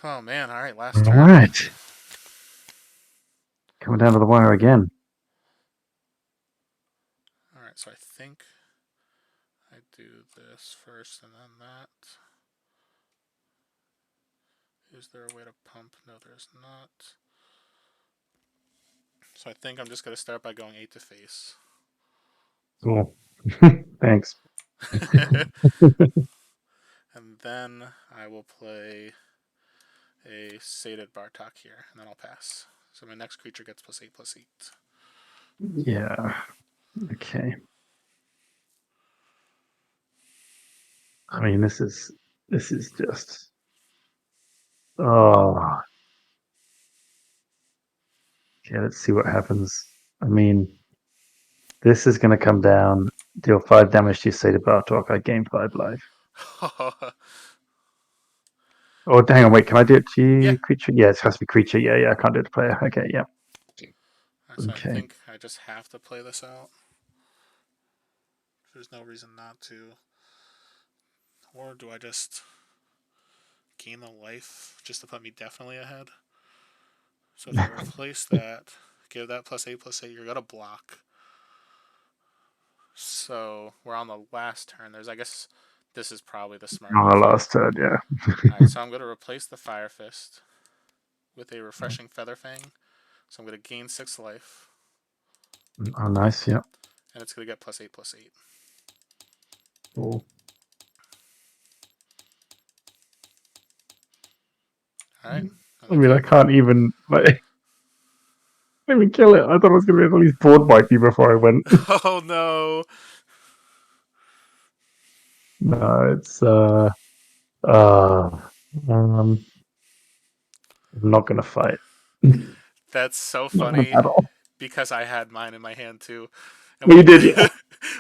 Oh man, alright, last All turn. right, coming down to the wire again. Alright, so I think I do this first and then that. Is there a way to pump? No, there's not. So I think I'm just going to start by going 8 to face. Cool. Thanks. And then I will play a sated Bartok here, and then I'll pass. So my next creature gets +8/+8. Yeah. Okay. I mean, this is just. Oh, yeah. Let's see what happens. I mean, this is going to come down. Deal 5 damage to your Seder Bartok. I gain 5 life. Oh, hang on. Wait, can I do it Yeah. to creature? Yeah, it has to be creature. Yeah, yeah. I can't do it to player. Okay, yeah. So I Okay. think I just have to play this out. There's no reason not to. Or do I just gain the life just to put me definitely ahead? So if I replace that, give that +8/+8, you're gonna block. So we're on the last turn. I guess this is probably the smart On the move here. last turn, yeah. Alright, so I'm gonna replace the Fire Fist with a refreshing Feather Fang. So I'm gonna gain 6 life. Oh, nice. Yeah. And it's gonna get +8/+8. Cool. Alright. And I then mean, I deal can't even like. Let me kill it. I thought I was going to be at least board wipe you before I went. Oh no, No, it's uh, um, I'm not going to fight. that's so Not gonna funny battle. because I had mine in my hand too. And Well, when you you did, yeah.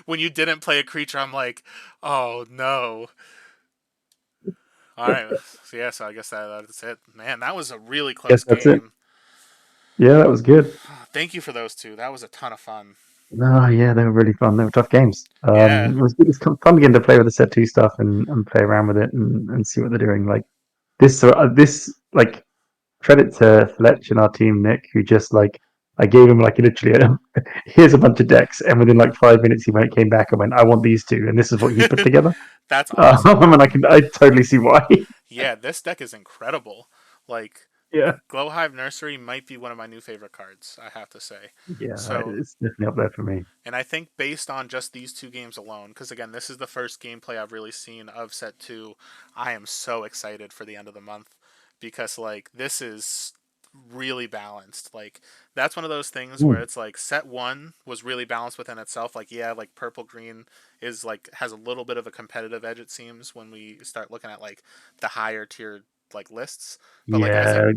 when you didn't play a creature, I'm like, oh no. All right, so yeah, so I guess that's it. Man, that was a really Guess close that's it. game. Yeah, that was good. Thank you for those two. That was a ton of fun. No, yeah, they were really fun. They were tough games. Yeah, It was good. It's fun again to play with the set two stuff and play around with it and see what they're doing. Like this like credit to Fletch and our team, Nick, who just like I gave him like literally here's a bunch of decks, and within like 5 minutes he went came back and went, I want these two, and this is what he put together. that's awesome. And I totally see why. Yeah, this deck is incredible. Like, Yeah, Glowhive Nursery might be one of my new favorite cards, I have to say. yeah, So, it's definitely up there for me. and I think based on just these two games alone, because again, this is the first gameplay I've really seen of set two, I am so excited for the end of the month because, like, this is really balanced. Like, that's one of those things where Mm. it's like set one was really balanced within itself. Like, yeah, like purple green is like has a little bit of a competitive edge, it seems, when we start looking at like the higher tier like lists. But like as a Yeah,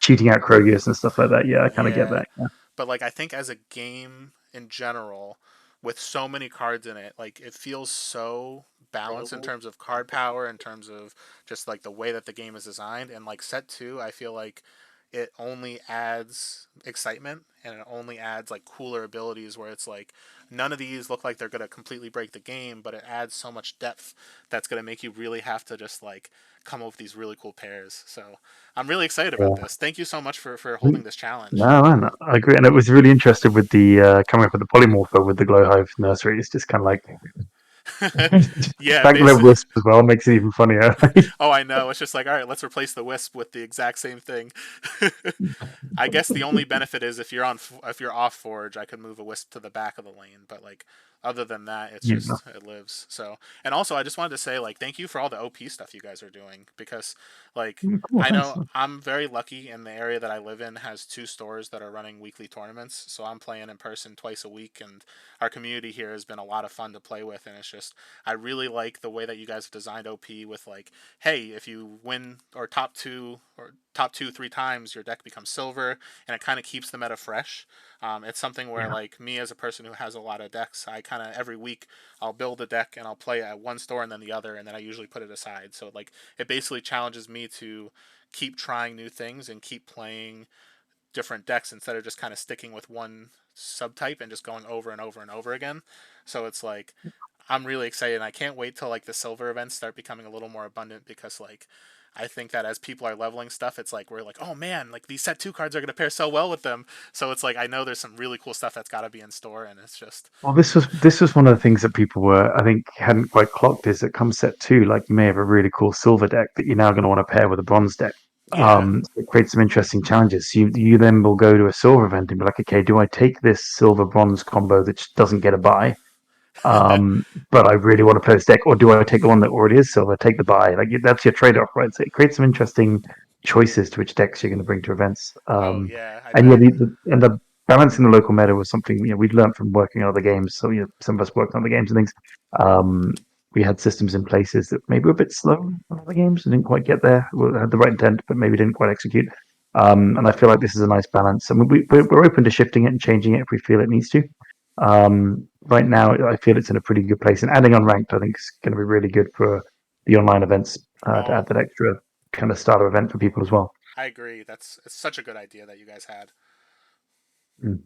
cheating out Krogus and stuff like that. Yeah, I kind of get yeah, that. Yeah. but like I think as a game in general, with so many cards in it, like it feels so balanced in terms of card power, in terms of just like the way that the game is designed. And like set two, I feel like it only adds excitement and it only adds like cooler abilities where it's like none of these look like they're gonna completely break the game, but it adds so much depth that's gonna make you really have to just like come up with these really cool pairs. So I'm really excited about Yeah. this. Thank you so much for holding this challenge. No, man, I agree, and it was really interested with the coming up with the polymorpher with the Glowhive nursery. It's just kind of like the Yeah, fact that they're basically. wisp as well makes it even funnier. Oh, I know. It's just like, all right, let's replace the wisp with the exact same thing. I guess the only benefit is if you're off forge, I could move a wisp to the back of the lane, but like other than that, it's Yeah, just it lives. So, and also I just wanted to say like thank you for all the OP stuff you guys are doing because like cool. I Thanks. know I'm very lucky in the area that I live in has two stores that are running weekly tournaments, so I'm playing in person twice a week and our community here has been a lot of fun to play with and it's just I really like the way that you guys have designed OP with like hey, if you win or top two 3 times, your deck becomes silver, and it kind of keeps the meta fresh. It's something where Yeah. like me as a person who has a lot of decks, I kind of every week I'll build a deck and I'll play at one store and then the other, and then I usually put it aside. So like it basically challenges me to keep trying new things and keep playing different decks instead of just kind of sticking with one subtype and just going over and over and over again. So it's like I'm really excited and I can't wait till like the silver events start becoming a little more abundant because like I think that as people are leveling stuff, it's like we're like, oh man, like these set two cards are gonna pair so well with them. So it's like I know there's some really cool stuff that's got to be in store, and it's just Well, this was one of the things that people were, I think, hadn't quite clocked is that come set two, like you may have a really cool silver deck that you're now going to want to pair with a bronze deck. yeah, So it creates some interesting challenges. You then will go to a silver event and be like, okay, do I take this silver bronze combo that just doesn't get a buy? But I really want to play this deck, or do I take the one that already is silver, take the buy? Like that's your trade-off, right? So it creates some interesting choices to which decks you're going to bring to events. oh yeah, I And yeah, bet. the balancing the local meta was something we'd learned from working on other games. So some of us worked on other games and things. Um, we had systems in places that maybe were a bit slow on other games and didn't quite get there. We had the right intent, but maybe didn't quite execute. And I feel like this is a nice balance. I mean, we're open to shifting it and changing it if we feel it needs to. Right now, I feel it's in a pretty good place, and adding unranked, I think, is going to be really good for the online events to Oh, add that extra kind of starter event for people as well. I agree. That's it's such a good idea that you guys had. Mm.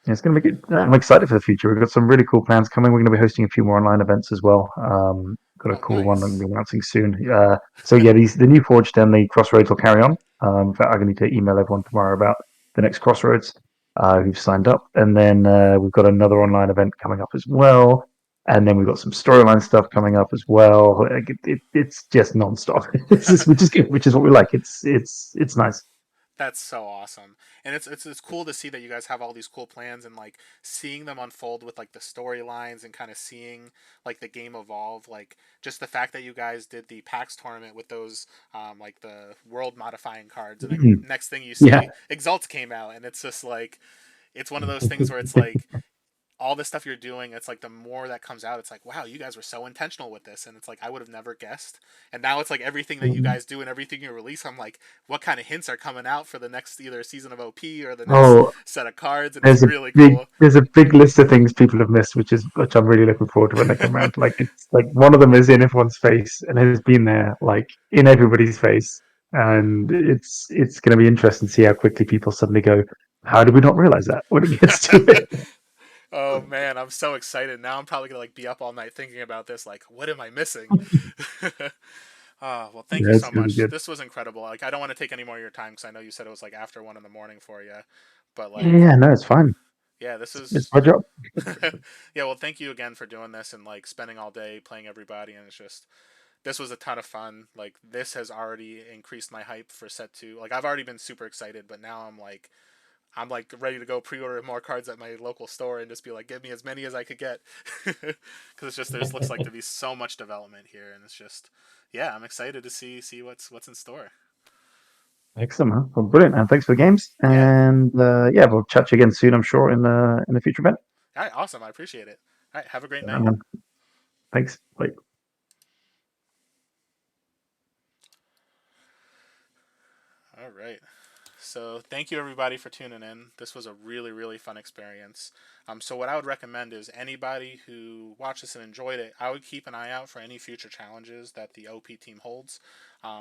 Yeah, it's going to be good. I'm excited for the future. We've got some really cool plans coming. We're going to be hosting a few more online events as well. Got a Oh, cool one I'm nice. going to be announcing soon. So yeah, the new Forged and the Crossroads will carry on. In fact, I'm going to need to email everyone tomorrow about the next Crossroads who've signed up, and then we've got another online event coming up as well. And then we've got some storyline stuff coming up as well. It's just nonstop. Which is good, which is what we like. It's nice. That's so awesome, and it's cool to see that you guys have all these cool plans and like seeing them unfold with like the storylines and kind of seeing like the game evolve. Like just the fact that you guys did the PAX tournament with those like the world modifying cards, and then Mhm. next thing you Yeah. see, Exalts came out, and it's just like it's one of those things where it's like all the stuff you're doing, it's like the more that comes out, it's like, wow, you guys were so intentional with this. And it's like, I would have never guessed. And now it's like everything that you guys do and everything you release, I'm like, what kind of hints are coming out for the next either season of OP or the next Oh, set of cards? And it's really big cool. there's a big list of things people have missed, which I'm really looking forward to when they come around. Like it's like one of them is in everyone's face and has been there, like in everybody's face. And it's going to be interesting to see how quickly people suddenly go, "How did we not realize that?" When it gets to it. Oh man, I'm so excited. Now I'm probably gonna like be up all night thinking about this. Like, what am I missing? Well, thank you Yeah, it's so going to be much. good. This was incredible. Like, I don't want to take any more of your time because I know you said it was like after 1 in the morning for you. But like, Yeah, no, it's fine. yeah, this It's is my job. yeah, well, thank you again for doing this and like spending all day playing everybody. And it's just this was a ton of fun. Like this has already increased my hype for set two. Like I've already been super excited, but now I'm like ready to go pre-order more cards at my local store and just be like, give me as many as I could get, because it's just there's looks like to be so much development here, and it's just yeah, I'm excited to see what's in store. Excellent, man. Well, brilliant, and thanks for the games. Yeah, And yeah, we'll chat to you again soon, I'm sure, in the future event. all right, awesome. I appreciate it. All right, have a great night. Um, Thanks. Bye. All right. So thank you everybody for tuning in. This was a really fun experience. So what I would recommend is anybody who watched this and enjoyed it, I would keep an eye out for any future challenges that the OP team holds.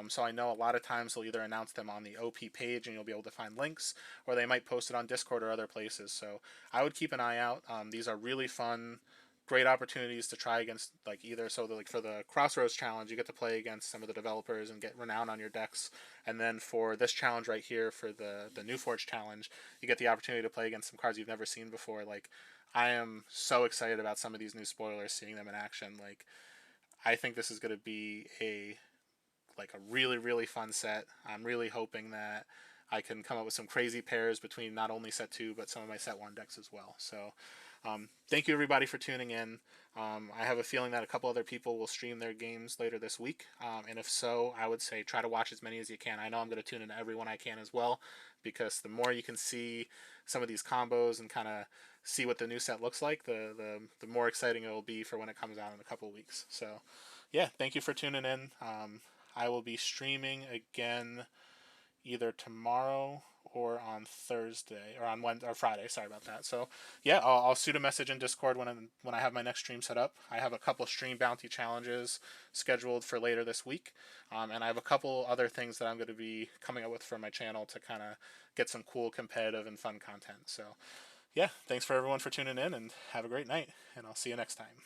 So I know a lot of times they'll either announce them on the OP page and you'll be able to find links, or they might post it on Discord or other places. So I would keep an eye out. These are really fun, great opportunities to try against like either like for the Crossroads challenge you get to play against some of the developers and get renown on your decks, and then for this challenge right here for the New Forge challenge you get the opportunity to play against some cards you've never seen before. Like I am so excited about some of these new spoilers, seeing them in action. Like I think this is going to be a really fun set. I'm really hoping that I can come up with some crazy pairs between not only set two but some of my set one decks as well. So thank you everybody for tuning in. I have a feeling that a couple other people will stream their games later this week, and if so, I would say try to watch as many as you can. I know I'm going to tune into everyone I can as well, because the more you can see some of these combos and kind of see what the new set looks like, the more exciting it will be for when it comes out in a couple of weeks. So, yeah, thank you for tuning in. I will be streaming again either tomorrow or on Thursday or on Wednesday or Friday. Sorry about that. So yeah, I'll shoot a message in Discord when I have my next stream set up. I have a couple stream bounty challenges scheduled for later this week, and I have a couple other things that I'm going to be coming up with for my channel to kind of get some cool competitive and fun content. So yeah, thanks for everyone for tuning in, and have a great night, and I'll see you next time.